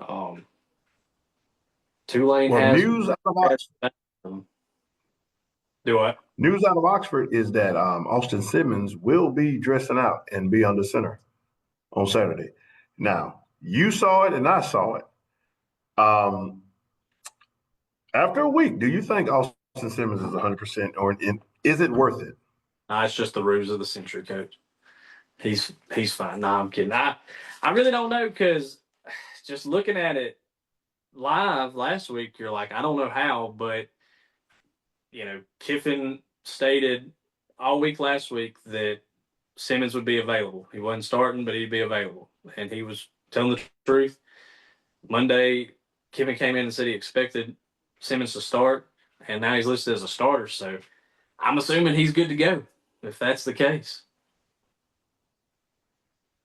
um, Tulane Well, has do what? news out of Oxford is that Austin Simmons will be dressing out and be under center on Saturday. Now, you saw it and I saw it. After a week, do you think Austin Simmons is 100%, or is it worth it? It's just the ruse of the century, coach. He's fine. No, I'm kidding. I really don't know because just looking at it live last week, you're like, I don't know how, but Kiffin stated all week last week that Simmons would be available. He wasn't starting, but he'd be available, and he was telling the truth. Monday, Kiffin came in and said he expected Simmons to start, and now he's listed as a starter. So I'm assuming he's good to go if that's the case.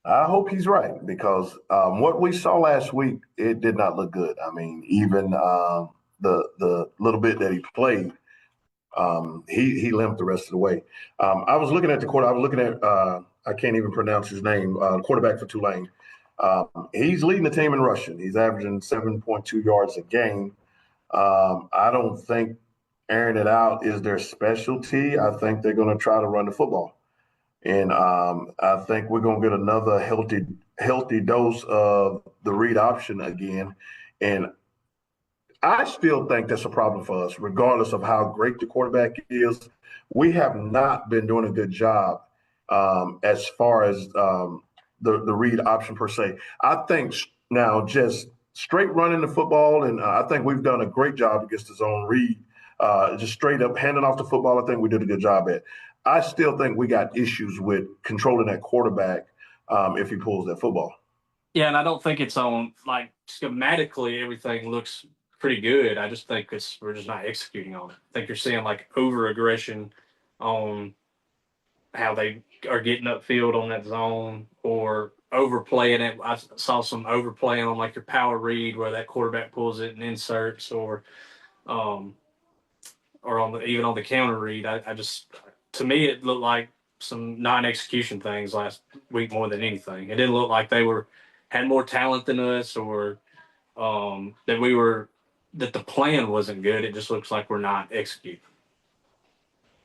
I hope he's right because what we saw last week, it did not look good. I mean, even the little bit that he played, he limped the rest of the way. I was looking at the quarter. I was looking at I can't even pronounce his name. Quarterback for Tulane. He's leading the team in rushing. He's averaging 7.2 yards a game. I don't think airing it out is their specialty. I think they're going to try to run the football. And I think we're going to get another healthy dose of the read option again. And I still think that's a problem for us, regardless of how great the quarterback is. We have not been doing a good job as far as the read option per se. I think now just straight running the football, and I think we've done a great job against the zone read. Just straight up handing off the football, I think we did a good job at. I still think we got issues with controlling that quarterback if he pulls that football. Yeah, and I don't think it's on like schematically everything looks pretty good. I just think we're just not executing on it. I think you're seeing like over aggression on how they are getting upfield on that zone or overplaying it. I saw some overplaying on like your power read where that quarterback pulls it and inserts um, or even on the counter read. I just to me it looked like some non-execution things last week more than anything. It didn't look like they had more talent than us or that the plan wasn't good. It just looks like we're not executing.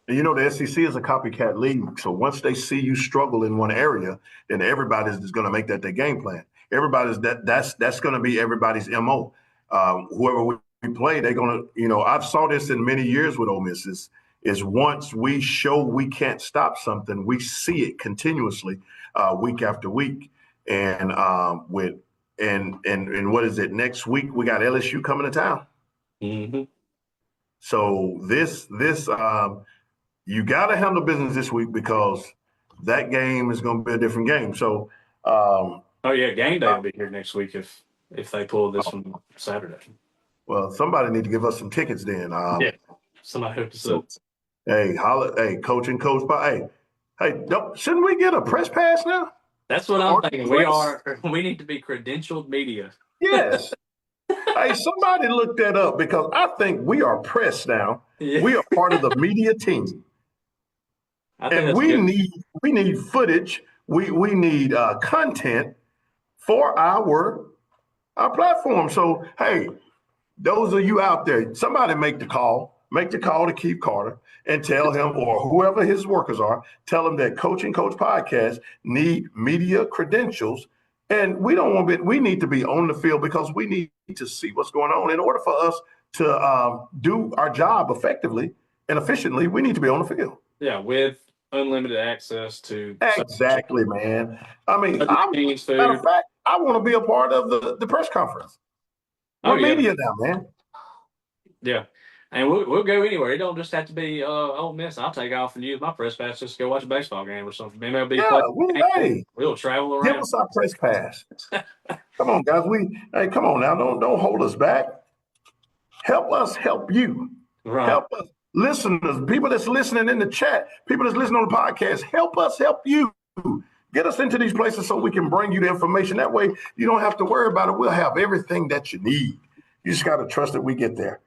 And you know, the SEC is a copycat league. So once they see you struggle in one area, then everybody's just going to make that their game plan. Everybody's that's going to be everybody's MO. Whoever we play, they're going to, you know, I've saw this in many years with Ole Miss is once we show we can't stop something, we see it continuously week after week. And with and what is it? Next week we got LSU coming to town. Mm-hmm. So this you got to handle business this week because that game is going to be a different game. So, Oh yeah, game day will be here next week if they pull this from Saturday. well, somebody need to give us some tickets then. Yeah, somebody hooked us So, up. hey, hey, coach and coach, hey, shouldn't we get a press pass now? That's what I'm Or thinking. press? We need to be credentialed media. Yes. Hey, somebody look that up because I think we are press now. Yeah, We are part of the media team, I think and that's good. we need footage. We need content for our platform. So, hey, those of you out there, somebody make the call. Make the call to Keith Carter and tell him, or whoever his workers are, tell him that Coaching Coach Podcast need media credentials. And we don't want to we need to be on the field because we need to see what's going on. In order for us to do our job effectively and efficiently, we need to be on the field. Yeah, with unlimited access to Exactly, man. I mean, machines, matter of food. fact, I want to be a part of the press conference. Oh We're yeah, media now, man. yeah. And we'll go anywhere. It don't just have to be Ole Miss. I'll take off and use my press pass just to go watch a baseball game or something. MLB Yeah, play. hey, We'll travel give around. us our press pass. Come on, guys. Hey, come on now. Don't hold us back. Help us help you. Right. Help us, listeners, people that's listening in the chat, people that's listening on the podcast. Help us help you. Get us into these places so we can bring you the information. That way, you don't have to worry about it. We'll have everything that you need. You just got to trust that we get there.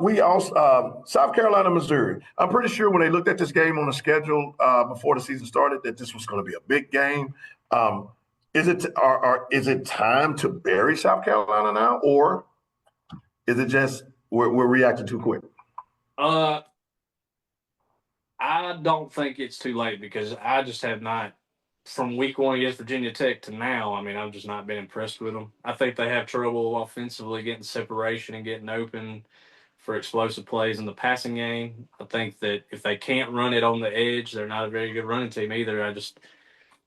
We also South Carolina, Missouri. I'm pretty sure when they looked at this game on the schedule before the season started that this was going to be a big game. Um, is it time to bury South Carolina now, or is it just we're reacting too quick? I don't think it's too late because I just have not, from week one against Virginia Tech to now. I mean, I've just not been impressed with them. I think they have trouble offensively getting separation and getting open for explosive plays in the passing game. I think that if they can't run it on the edge, they're not a very good running team either.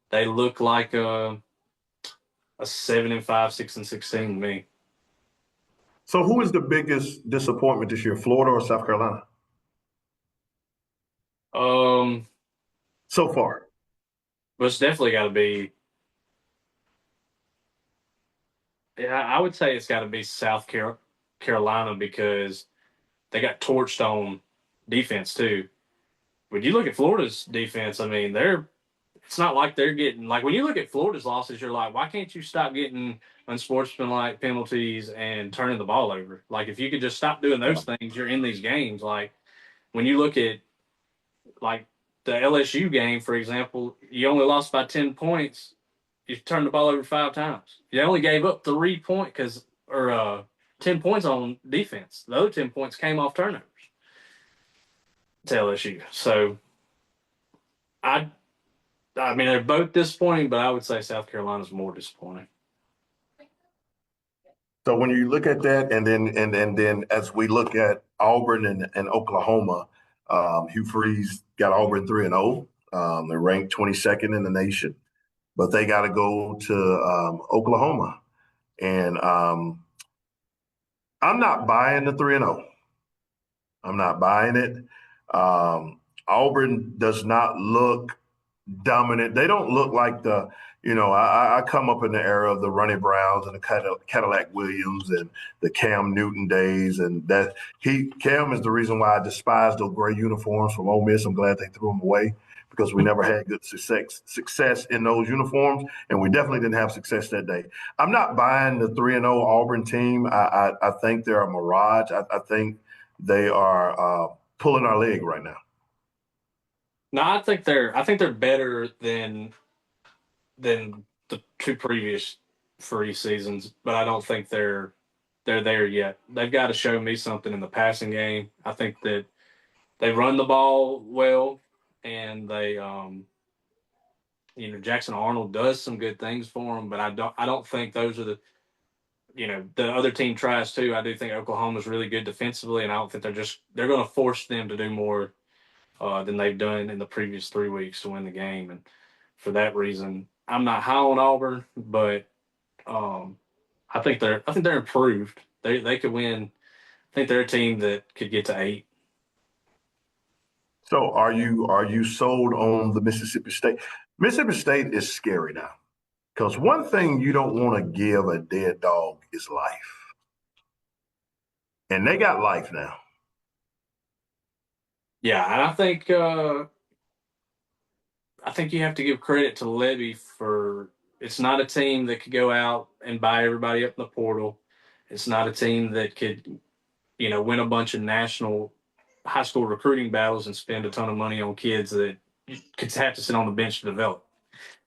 They look like a 7-5, 6-16 to me. So, who is the biggest disappointment this year, Florida or South Carolina? Um, So far, but it's definitely got to be. Yeah, I would say it's got to be Carolina because they got torched on defense too. When you look at Florida's defense, I mean, it's not like they're getting like when you look at Florida's losses, you're like, why can't you stop getting unsportsmanlike penalties and turning the ball over? Like if you could just stop doing those things, you're in these games. Like when you look at like the LSU game, for example, you only lost by 10 points. You turned the ball over 5 times. You only gave up 3 points or 10 points on defense. The other 10 points came off turnovers to LSU. So I I mean, they're both disappointing, but I would say South Carolina's more disappointing. so when you look at that, and then as we look at Auburn and Oklahoma, Hugh Freeze got Auburn 3-0. They're ranked 22nd in the nation, but they got to go to Oklahoma, and I'm not buying the 3-0. I'm not buying it. Auburn does not look dominant. They don't look like I come up in the era of the Ronnie Browns and the Cadillac Williams and the Cam Newton days. And Cam is the reason why I despise those gray uniforms from Ole Miss. I'm glad they threw them away because we never had good success in those uniforms. And we definitely didn't have success that day. I'm not buying the 3-0 Auburn team. I think they're a mirage. I think they are pulling our leg right now. No, I think they're better than the two previous free seasons, but I don't think they're there yet. They've got to show me something in the passing game. I think that they run the ball well, and they Jackson Arnold does some good things for them, but I don't think those are the other team tries too. I do think Oklahoma's really good defensively, and I don't think they're going to force them to do more than they've done in the previous 3 weeks to win the game. And for that reason, I'm not high on Auburn, but um, I think they're improved. They could win. I think they're a team that could get to 8. So are you sold on the Mississippi State? Mississippi State is scary now because one thing you don't want to give a dead dog is life, and they got life now. Yeah, and I think you have to give credit to Levy for it's not a team that could go out and buy everybody up in the portal. It's not a team that could, win a bunch of national high school recruiting battles and spend a ton of money on kids that could have to sit on the bench to develop.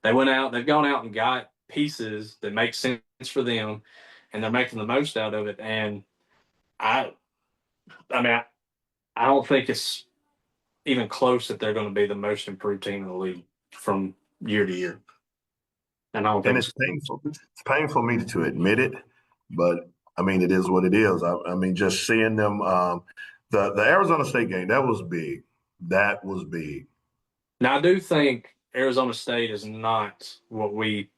They've gone out and got pieces that make sense for them, and they're making the most out of it. And I, I mean, I don't think it's even close that they're going to be the most improved team in the league from year to year. And I don't And think it's painful. It's painful me to admit it, but I mean, it is what it is. I mean, just seeing them, the Arizona State game, that was big. That was big. now I do think Arizona State is not what we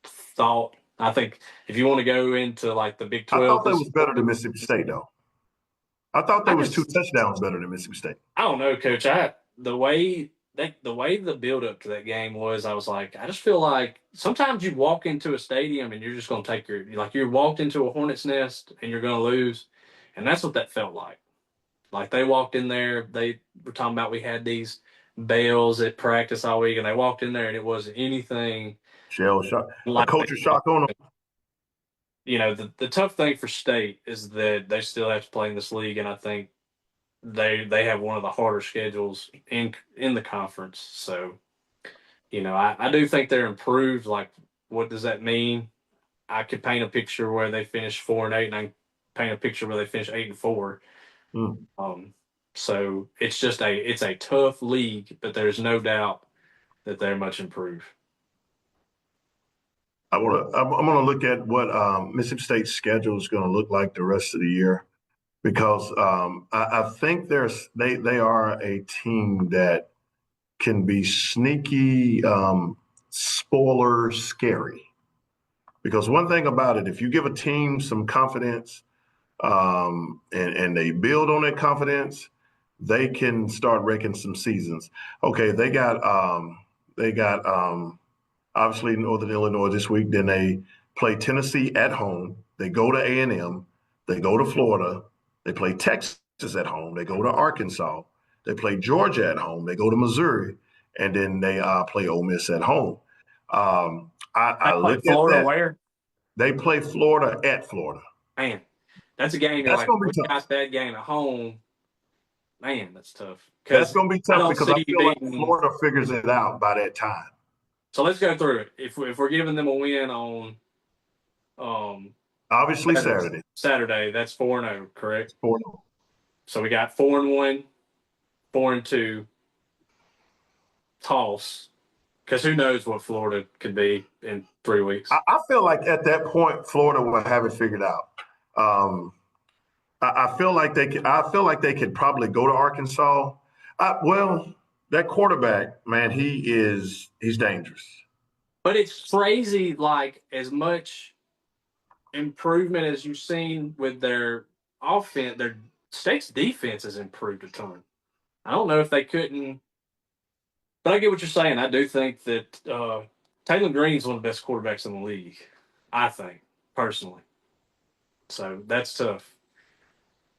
thought. I think if you want to go into like the Big I 12, thought they was better than Mississippi State, though. I thought they I was two just touchdowns better than Mississippi State. I don't know, Coach. The way the build up to that game was, I was like, I just feel like sometimes you walk into a stadium and you're just going to take you walked into a hornet's nest and you're going to lose, and that's what that felt like. Like they walked in there, they were talking about we had these bales at practice all week, and they walked in there and it wasn't anything Shell shock, a like. culture shock on them. The tough thing for State is that they still have to play in this league, and I think they have one of the harder schedules in the conference. So, I do think they're improved. Like, what does that mean? I could paint a picture where they finish 4-8, and I can paint a picture where they finish 8-4. Mm. Um, so it's a tough league, but there's no doubt that they're much improved. I'm gonna look at what Mississippi State's schedule is going to look like the rest of the year because I think they are a team that can be sneaky, spoiler scary. Because one thing about it, if you give a team some confidence and they build on that confidence, they can start wrecking some seasons. Okay, they got obviously Northern Illinois this week. Then they play Tennessee at home. They go to A&M. They go to Florida. They play Texas at home. They go to Arkansas. They play Georgia at home. They go to Missouri, and then they play Ole Miss at home. They I play looked at Florida that. where? They play Florida at Florida. Man, that's a game you're That's like, going to we be tough. got that game at home. Man, that's tough. That's Because going to be I tough don't because I see feel like beating. Florida figures it out by that time. So let's go through it. If we're giving them a win on um Obviously Saturday. Saturday, that's 4-0, correct? 4-0. So we got 4-1, 4-2, toss. Because who knows what Florida could be in 3 weeks? I feel like at that point Florida will have it figured out. Um, I feel like they could. I feel like they could probably go to Arkansas. Well, that quarterback, man, he's dangerous. But it's crazy, like as much improvement as you've seen with their offense, their State's defense has improved a ton. I don't know if they couldn't, but I get what you're saying. I do think that Taylor Green's one of the best quarterbacks in the league. I think personally, so that's tough.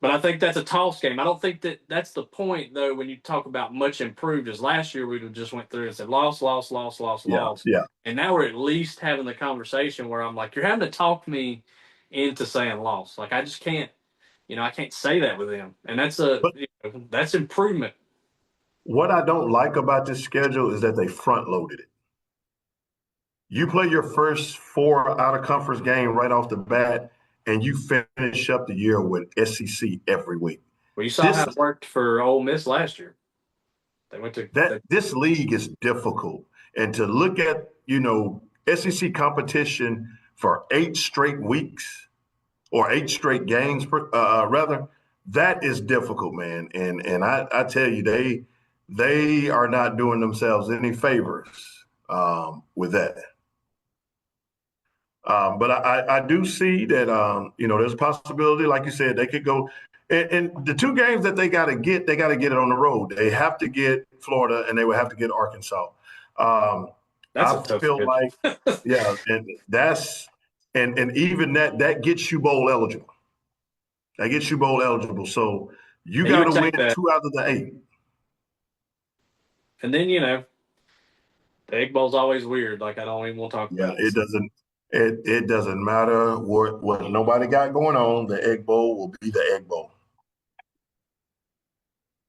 But I think that's a toss game. I don't think that's the point though. When you talk about much improved, as last year we just went through and said loss, loss, loss, loss, Yeah, loss, yeah. and now we're at least having the conversation where I'm like, you're having to talk me into saying loss. Like I just can't, I can't say that with them, and But that's improvement. what I don't like about this schedule is that they front loaded it. You play your first four out of conference game right off the bat, and you finish up the year with SEC every week. Well, you saw how This it worked for Ole Miss last year. They went to this league is difficult, and to look at SEC competition for 8 straight weeks or 8 straight games, rather, that is difficult, man. And I tell you, they are not doing themselves any favors with that. But I do see that there's a possibility, like you said, they could go. And the 2 games that they got to get it on the road. They have to get Florida, and they will have to get Arkansas. that's a I tough feel schedule. like, yeah, and that's and even that gets you bowl eligible. That gets you bowl eligible. So you And you got would to win take that. 2 out of the 8. And then the Egg Bowl's always weird. Like I don't even want to talk Yeah, about it. it doesn't. It doesn't matter what nobody got going on. The Egg Bowl will be the Egg Bowl.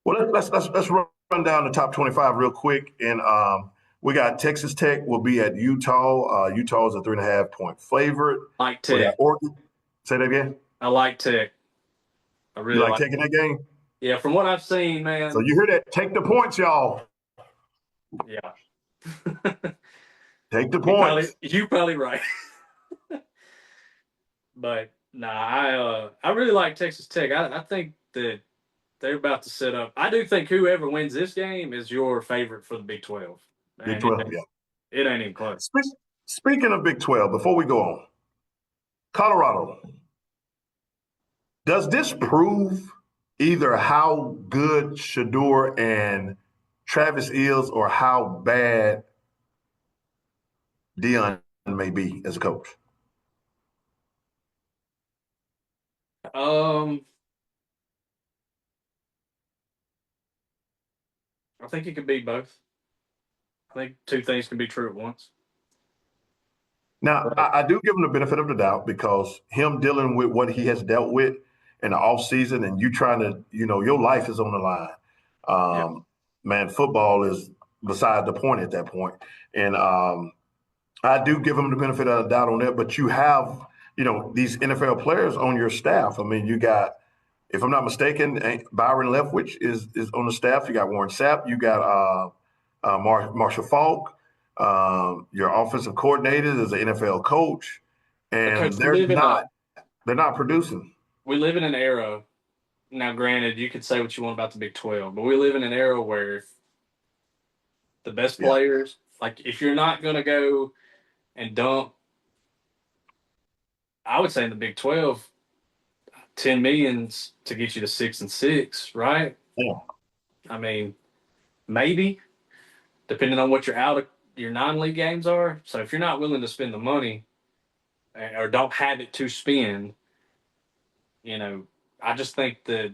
Well, let's run down the top 25 real quick, and we got Texas Tech will be at Utah. Utah is a 3.5 point favorite. I like We got Tech. Oregon. Say that again. I like Tech. I You really like like. taking that game? Yeah, from what I've seen, So man. you hear that? Take the points, y'all. Yeah. Take the you probably points. you probably right. But nah, I really like Texas Tech. I think that they're about to set up. I do think whoever wins this game is your favorite for the Big 12, Big and 12, yeah. it ain't even close. Speaking of Big 12, before we go on, Colorado, does this prove either how good Shador and Travis is or how bad Dion may be as a coach? Um, I think it could be both. I think two things can be true at once. Now, But I do give him the benefit of the doubt because him dealing with what he has dealt with in the offseason and you trying to, your life is on the line. yeah, Man, football is beside the point at that point. And I do give him the benefit of the doubt on that, but you have, these NFL players on your staff. I mean, you got, if I'm not mistaken, Byron Leftwich is on the staff. You got Warren Sapp. You got Marshall Falk. Your offensive coordinator is an NFL coach, but and coach, they're not producing. we live in an era. Now, granted, you could say what you want about the Big 12, but we live in an era where the best Yeah, players, like if you're not going to go and dump, I would say in the Big 12, 10 millions to get you to 6-6, right? yeah. I mean, maybe depending on what your non-league games are. So if you're not willing to spend the money or don't have it to spend, you know, I just think that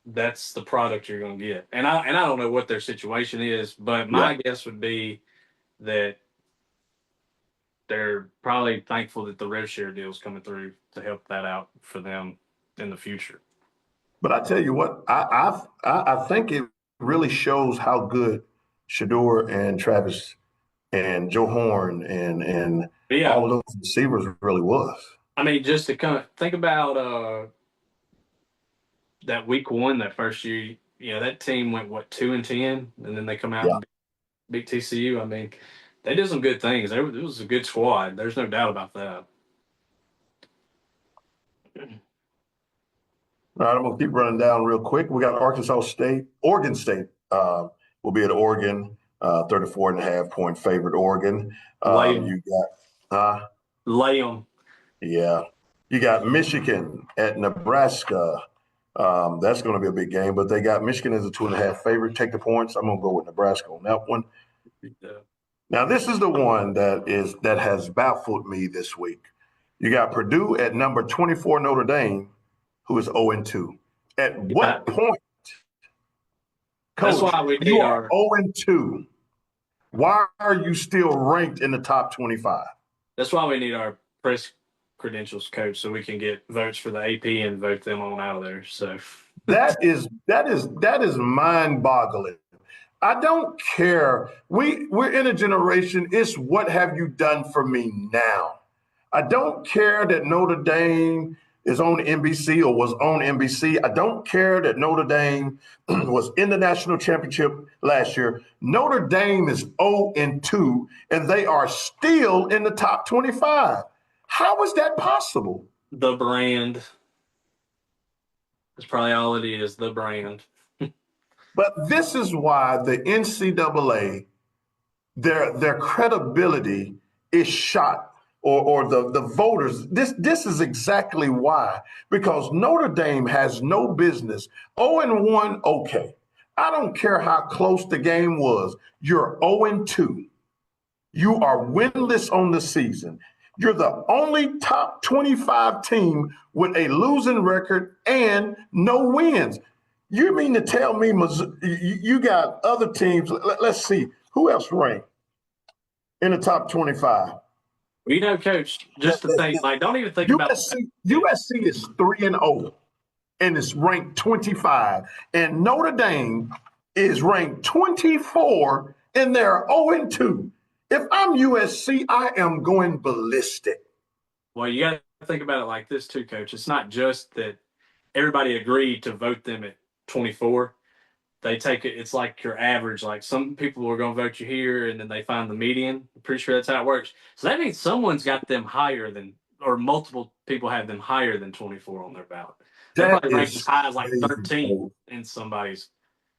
that's the product you're going to get. And I don't know what their situation is, but Yeah. my guess would be that they're probably thankful that the rev share deal is coming through to help that out for them in the future. But I tell you what, I think it really shows how good Shador and Travis and Joe Horn and But yeah, all of those receivers really was. I mean, just to think about that week one, that first year, that team went what 2-10, and then they come out Yeah. and beat TCU. I mean, they did some good things. It was a good squad. There's no doubt about that. All right, I'm gonna keep running down real quick. We got Oregon State will be at Oregon, 34.5 point favorite Oregon. Lay them, You got lay them. yeah. You got Michigan at Nebraska. That's going to be a big game, but they got Michigan as a 2.5 favorite. Take the points. I'm going to go with Nebraska on that one. Now, this is the one that has baffled me this week. You got Purdue at number 24 Notre Dame, who is 0-2. At Yeah, what point, that's Coach, why we you need are our. 0-2? Why are you still ranked in the top 25? That's why we need our press credentials coach, so we can get votes for the AP and vote them on out of there. So That is mind-boggling. I don't care. We're in a generation. It's what have you done for me now? I don't care that Notre Dame is on NBC or was on NBC. I don't care that Notre Dame was in the national championship last year. Notre Dame is 0-2, and they are still in the top 25. How is that possible? The brand. That's probably all it is, the brand. But this is why the NCAA, their credibility is shot, or the voters. This is exactly why, because Notre Dame has no business. 0-1, okay. I don't care how close the game was. You're 0-2. You are winless on the season. You're the only top 25 team with a losing record and no wins. You mean to tell me you got other teams? Let's see. Who else ranked in the top 25? Coach, just to think, like, don't even think about USC is 3-0 and it's ranked 25. And Notre Dame is ranked 24 and they're 0-2. If I'm USC, I am going ballistic. Well, you got to think about it like this too, Coach. It's not just that everybody agreed to vote them at 24. They take it. It's like your average. Like some people are going to vote you here, and then they find the median. I'm pretty sure that's how it works. So that means someone's got them higher than, or multiple people have them higher than 24 on their ballot. They're probably ranked as high as like 13 in somebody's.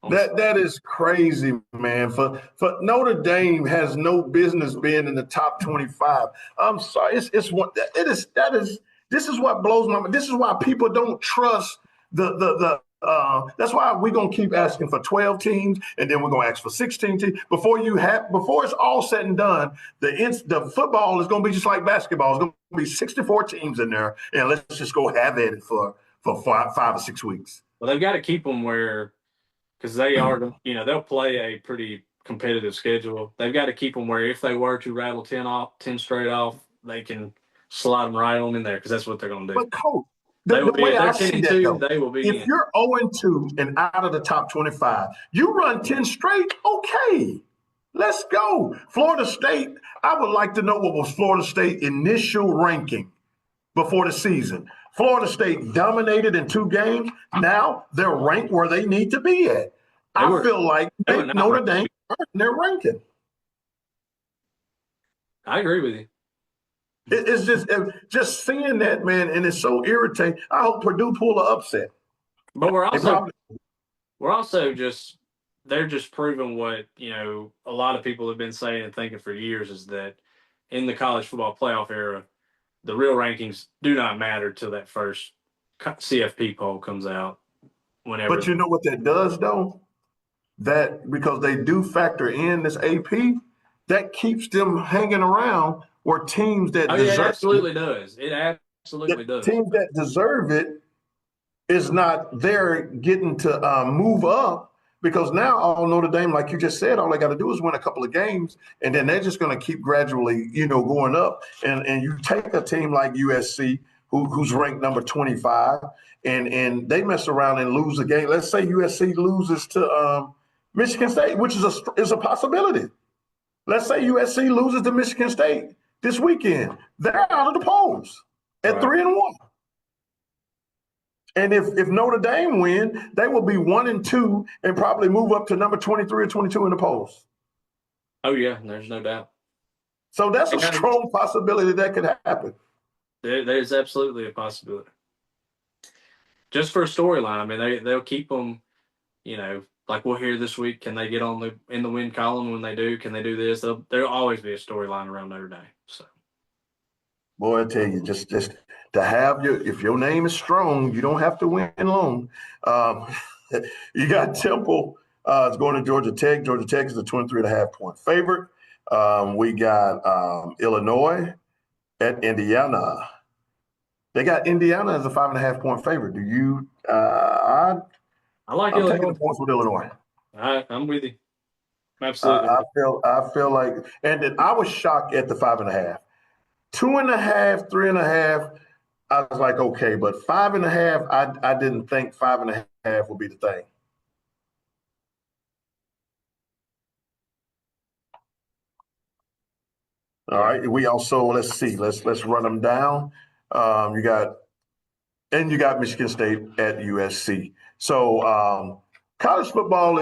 That is crazy, man. For Notre Dame has no business being in the top 25. I'm sorry. It's what it is. This is what blows my mind. This is why people don't trust the that's why we're gonna keep asking for 12 teams, and then we're gonna ask for 16 teams before it's all said and done. The football is gonna be just like basketball. It's gonna be 64 teams in there, and let's just go have it for 5 or 6 weeks. Well, they've got to keep them where, because they are, they'll play a pretty competitive schedule. They've got to keep them where if they were to rattle 10 straight off, they can slide them right on in there, because that's what they're going to do. But Coach, the way I see that, though, they will be if you're 0-2 and out of the top 25, you run 10 straight, okay. Let's go. Florida State, I would like to know what was Florida State initial ranking before the season. Florida State dominated in 2 games. Now they're ranked where they need to be at. I feel like Notre Dame earned their ranking. I agree with you. It's just seeing that, man, and it's so irritating. I hope Purdue pull an upset. But we're also just, they're just proving what, a lot of people have been saying and thinking for years, is that in the college football playoff era, the real rankings do not matter till that first CFP poll comes out. But you know what that does, though? That because they do factor in this AP, that keeps them hanging around where teams that deserve it absolutely does. It absolutely does. Teams that deserve it is not there getting to move up, because now all Notre Dame, like you just said, all they got to do is win a couple of games, and then they're just going to keep gradually, going up. And you take a team like USC, who's ranked number 25, and they mess around and lose a game. Let's say USC loses to Michigan State, which is a possibility. Let's say USC loses to Michigan State this weekend. They're out of the polls at 3-1. And if Notre Dame win, they will be 1-2 and probably move up to number 23 or 22 in the polls. Oh yeah, there's no doubt. So that's a strong possibility that could happen. There's absolutely a possibility. Just for a storyline, I mean, they'll keep them, like we'll hear this week. Can they get in the win column when they do? Can they do this? There'll always be a storyline around Notre Dame. So, boy, I tell you, just to have if your name is strong, you don't have to win alone. You got Temple. It's going to Georgia Tech. Georgia Tech is a 23.5-point favorite. We got Illinois at Indiana. They got Indiana as a 5.5-point favorite. Do you? I like Illinois. I'm taking the points with Illinois. I'm with you. Absolutely. I feel like, and then I was shocked at the 5.5. 2.5, 3.5. I was like, okay, but 5.5, I didn't think 5.5 would be the thing. All right. We also, let's see, let's run them down. You got and you got Michigan State at USC. So college football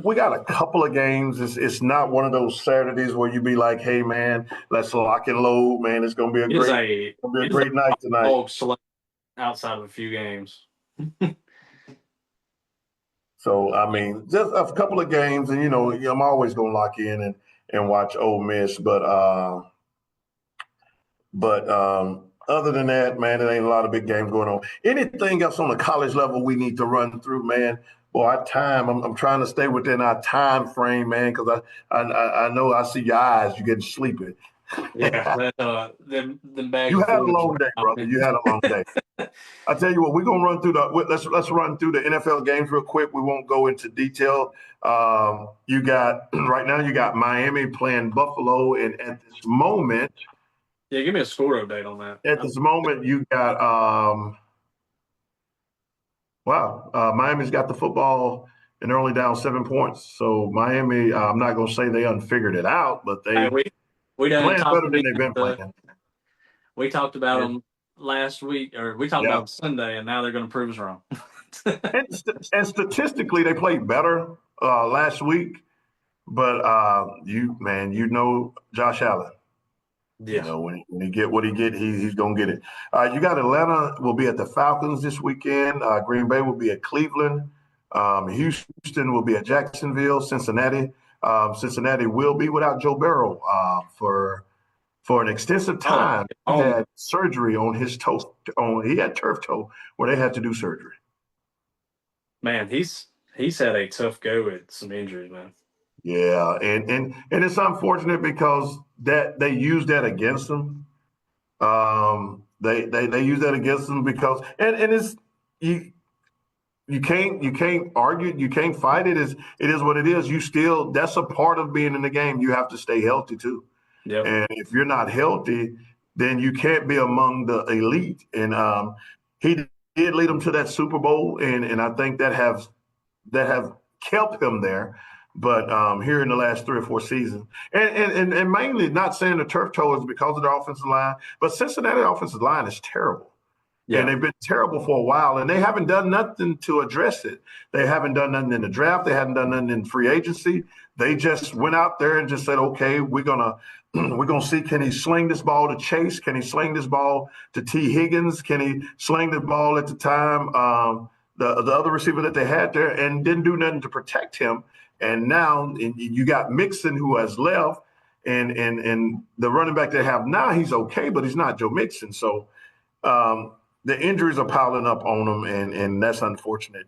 we got a couple of games. It's not one of those Saturdays where you be like, hey man, let's lock and load, man. It's gonna be a great night tonight. Dog slate outside of a few games. So I mean, just a couple of games, and I'm always gonna lock in and watch Ole Miss, but other than that, man, it ain't a lot of big games going on. Anything else on the college level we need to run through, man? Boy, our time. I'm trying to stay within our time frame, man, because I know I see your eyes. You're getting sleepy. Yeah, them bag You of had a foods. long day, brother. You had a long day. I tell you what, we're gonna run through let's run through the NFL games real quick. We won't go into detail. You got right now. You got Miami playing Buffalo, and at this moment. Yeah, give me a score update on that. At this moment, you got Miami's got the football and they're only down 7 points. So Miami, I'm not going to say they unfigured it out, but we done playing talked better than they've been playing. We talked about them last week, or we talked about them Sunday, and now they're going to prove us wrong. and statistically, they played better last week. But Josh Allen. Yeah. When he get what he get, he's gonna get it. You got Atlanta will be at the Falcons this weekend. Green Bay will be at Cleveland. Houston will be at Jacksonville. Cincinnati. Cincinnati will be without Joe Burrow for an extensive time. He had surgery on his toe. He had turf toe where they had to do surgery. Man, he's had a tough go with some injuries, man. Yeah, and it's unfortunate because that they use that against them. They use that against them because and it's you can't argue, you can't fight it. It is what it is. That's a part of being in the game. You have to stay healthy too. Yep. And if you're not healthy, then you can't be among the elite. And he did lead them to that Super Bowl, and I think that have kept him there. But here in the last 3 or 4 seasons, and mainly not saying the turf toe is because of their offensive line, but Cincinnati offensive line is terrible. Yeah. And they've been terrible for a while, and they haven't done nothing to address it. They haven't done nothing in the draft. They haven't done nothing in free agency. They just went out there and just said, okay, we're gonna see, can he sling this ball to Chase? Can he sling this ball to T. Higgins? Can he sling the ball at the time? The other receiver that they had there, and didn't do nothing to protect him. And now you got Mixon, who has left, and the running back they have now, he's okay, but he's not Joe Mixon. So the injuries are piling up on him, and that's unfortunate.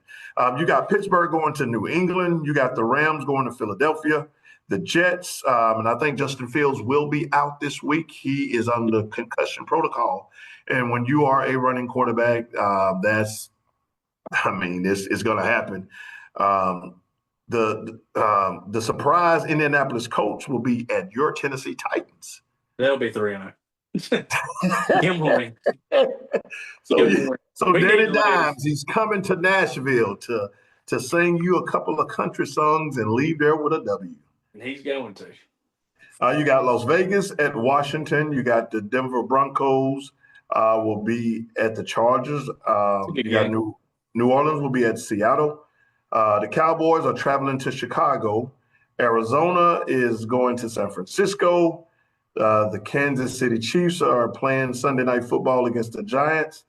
You got Pittsburgh going to New England. You got the Rams going to Philadelphia. The Jets, and I think Justin Fields will be out this week. He is under concussion protocol. And when you are a running quarterback, it's going to happen. The surprise Indianapolis coach will be at your Tennessee Titans. They'll be 3-0. So Danny Dimes, he's coming to Nashville to sing you a couple of country songs and leave there with a W. And he's going to. You got Las Vegas at Washington. You got the Denver Broncos will be at the Chargers. You got New Orleans will be at Seattle. The Cowboys are traveling to Chicago. Arizona is going to San Francisco. The Kansas City Chiefs are playing Sunday Night Football against the Giants.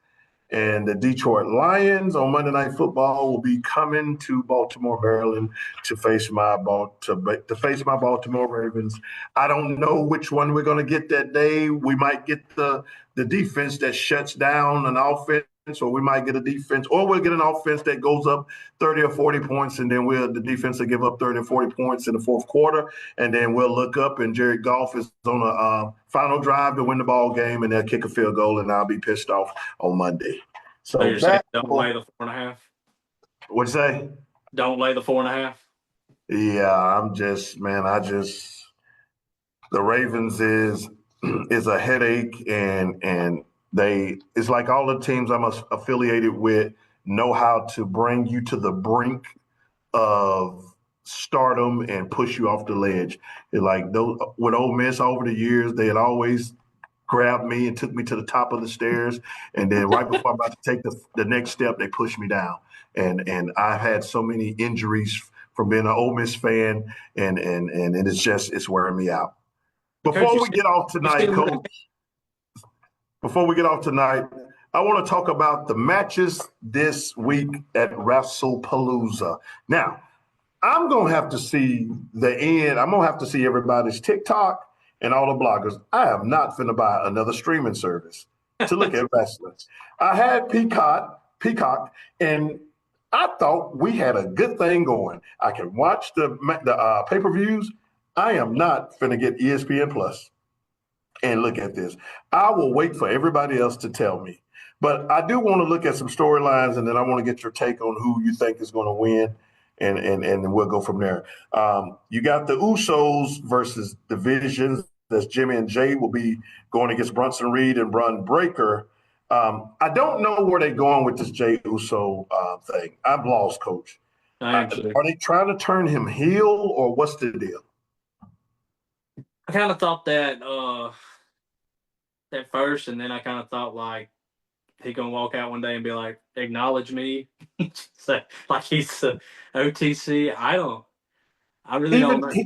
And the Detroit Lions on Monday Night Football will be coming to Baltimore, Maryland to face my Baltimore Ravens. I don't know which one we're going to get that day. We might get the defense that shuts down an offense, or we might get a defense, or we'll get an offense that goes up 30 or 40 points, and then the defense will give up 30 or 40 points in the fourth quarter, and then we'll look up and Jared Goff is on a final drive to win the ball game, and they'll kick a field goal, and I'll be pissed off on Monday. So you're saying don't lay the 4.5? What'd you say? Don't lay the 4.5? Yeah, the Ravens is a headache, and it's like all the teams I'm affiliated with know how to bring you to the brink of stardom and push you off the ledge. It's like those with Ole Miss over the years, they had always grabbed me and took me to the top of the stairs. And then right before I'm about to take the next step, they pushed me down. And I've had so many injuries from being an Ole Miss fan, and it's wearing me out. Coach, Before we get off you tonight, still Coach, before we get off tonight, I want to talk about the matches this week at WrestlePalooza. Now, I'm gonna have to see the end. I'm gonna have to see everybody's TikTok and all the bloggers. I am not finna buy another streaming service to look at wrestling. I had Peacock, and I thought we had a good thing going. I can watch the pay-per-views. I am not finna get ESPN Plus and look at this. I will wait for everybody else to tell me. But I do want to look at some storylines, and then I want to get your take on who you think is going to win, and we'll go from there. You got the Usos versus Divisions. That's Jimmy and Jay will be going against Brunson Reed and Bron Breakker. I don't know where they're going with this Jay Uso thing. I'm lost, Coach. I am too. Are they trying to turn him heel, or what's the deal? I kind of thought that at first, and then I kind of thought like he gonna walk out one day and be like, "Acknowledge me," so, like he's OTC. I really don't Even know.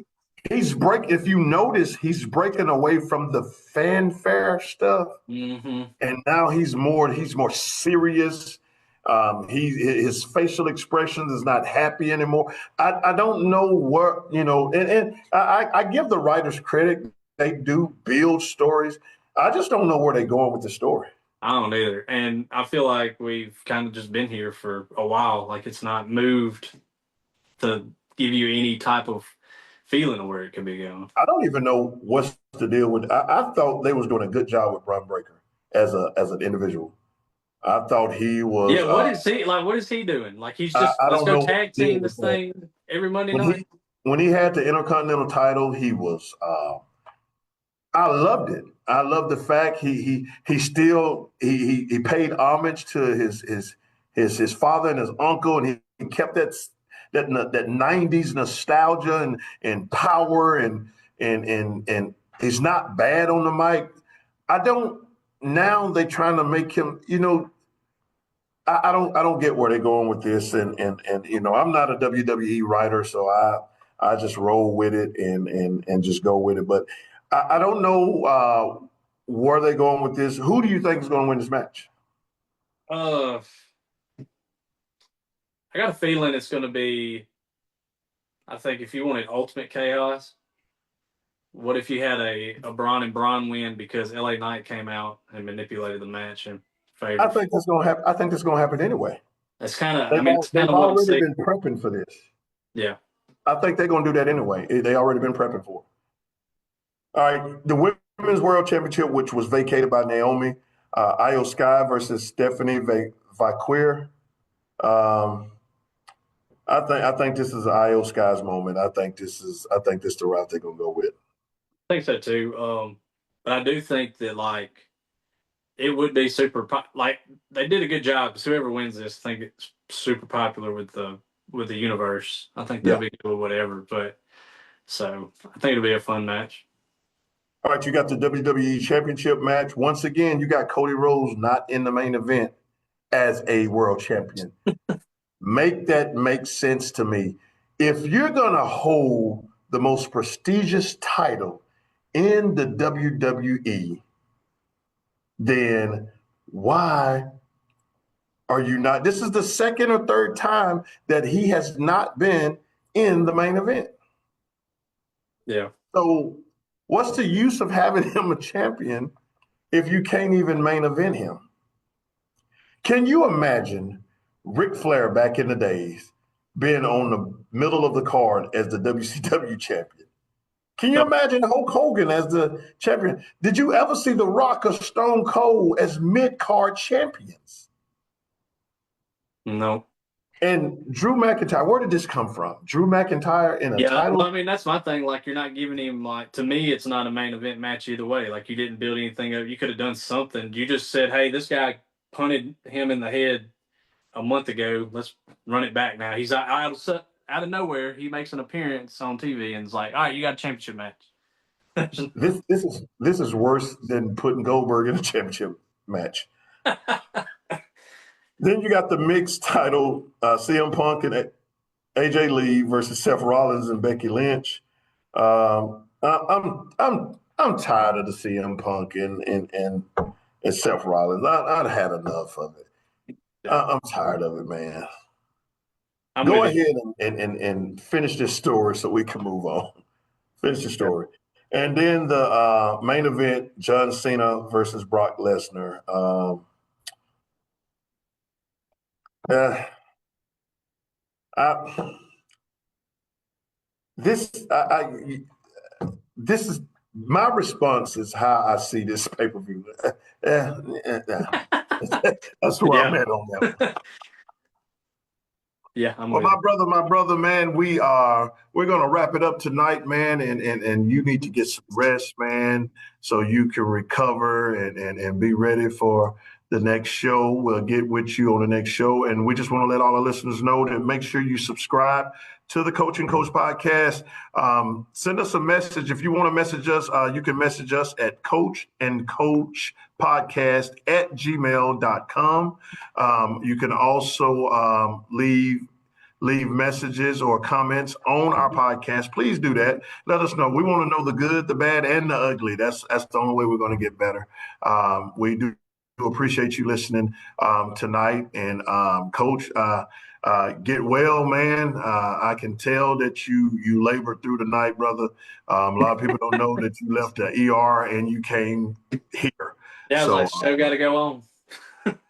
he's break. If you notice, he's breaking away from the fanfare stuff, Mm-hmm. and now he's more serious. His facial expressions is not happy anymore. I don't know what and I give the writers credit. They do build stories. I just don't know where they're going with the story. I don't either, and I feel like we've kind of just been here for a while. Like it's not moved to give you any type of feeling of where it could be going. I don't even know what's the deal with. I thought they was doing a good job with Bron Breakker as an individual. I thought he was. Yeah, what is he like? What is he doing? Like he's just I let's don't go know what tag the deal team with this that. thing every Monday When night. he had the Intercontinental title, he was. I loved it. I love the fact he still he paid homage to his father and his uncle, and he kept that '90s nostalgia and power and he's not bad on the mic. I don't now they trying to make him. I don't get where they're going with this, and I'm not a WWE writer, so I just roll with it and just go with it. But I don't know where they're going with this. Who do you think is going to win this match? Uh, I got a feeling it's going to be. I think if you wanted ultimate chaos, what if you had a Braun and Braun win because LA Knight came out and manipulated the match in I favor? think that's going to happen. I think that's going to happen anyway. That's kind of. I They've mean, it's kind they've of what I'm already seeing. been prepping for this. Yeah. I think they're going to do that anyway. They already been prepping for it. All right, the Women's World Championship, which was vacated by Naomi, Io Sky versus Stephanie Vaquer. Um, I think this is Io Sky's moment. I think this is the route they're gonna go with. I think so too. But I do think that like it would be like they did a good job. Because whoever wins this, I think it's super popular with the universe. I think they'll Yeah. be good with whatever. But so I think it'll be a fun match. All right, you got the WWE Championship match. Once again, you got Cody Rhodes not in the main event as a world champion. Make that make sense to me. If you're gonna hold the most prestigious title in the WWE, then why are you not? This is the second or third time that he has not been in the main event. Yeah. So, what's the use of having him a champion if you can't even main event him? Can you imagine Ric Flair back in the days being on the middle of the card as the WCW champion? Can you imagine Hulk Hogan as the champion? Did you ever see The Rock or Stone Cold as mid card champions? No. And Drew McIntyre, where did this come from? Drew McIntyre in a Yeah, well, title? I mean that's my thing. Like you're not giving him like to me, it's not a main event match either way. Like you didn't build anything up. You could have done something. You just said, "Hey, this guy punted him in the head a month ago. Let's run it back now." He's out of nowhere. He makes an appearance on TV and it's like, "All right, you got a championship match." This is worse than putting Goldberg in a championship match. Then you got the mixed title, CM Punk and AJ Lee versus Seth Rollins and Becky Lynch. I'm tired of the CM Punk and Seth Rollins. I'd had enough of it. I'm tired of it, man. I'm Go with you. ahead and finish this story so we can move on. Finish the story. And then the main event, John Cena versus Brock Lesnar. Uh, I, this this is my response is how I see this pay per view. That's where I'm Yeah. at on that one. Yeah, I'm Well, with my brother, man, we're gonna wrap it up tonight, man, and you need to get some rest, man, so you can recover and be ready for the next show. We'll get with you on the next show, and we just want to let all our listeners know that make sure you subscribe to the Coach and Coach podcast. Send us a message if you want to message us. You can message us at Coach and Coach podcast at gmail.com. You can also leave messages or comments on our podcast. Please do that. Let us know. We want to know the good, the bad, and the ugly. That's the only way we're going to get better. We do appreciate you listening tonight. And Coach, get well, man. I can tell that you labored through the night, brother. A lot of people don't know that you left the ER and you came here. Yeah, I was So, like, show got to go on.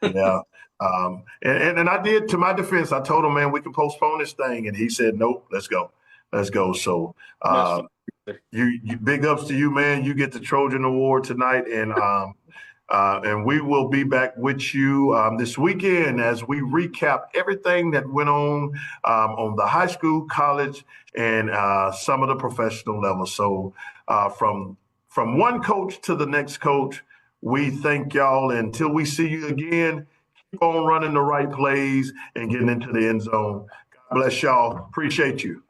yeah. And I did, to my defense, I told him, man, we can postpone this thing. And he said, nope, let's go. Let's go. So you big ups to you, man. You get the Trojan Award tonight. And we will be back with you this weekend as we recap everything that went on the high school, college, and some of the professional levels. So from one coach to the next coach, we thank y'all. Until we see you again, keep on running the right plays and getting into the end zone. God bless y'all. Appreciate you.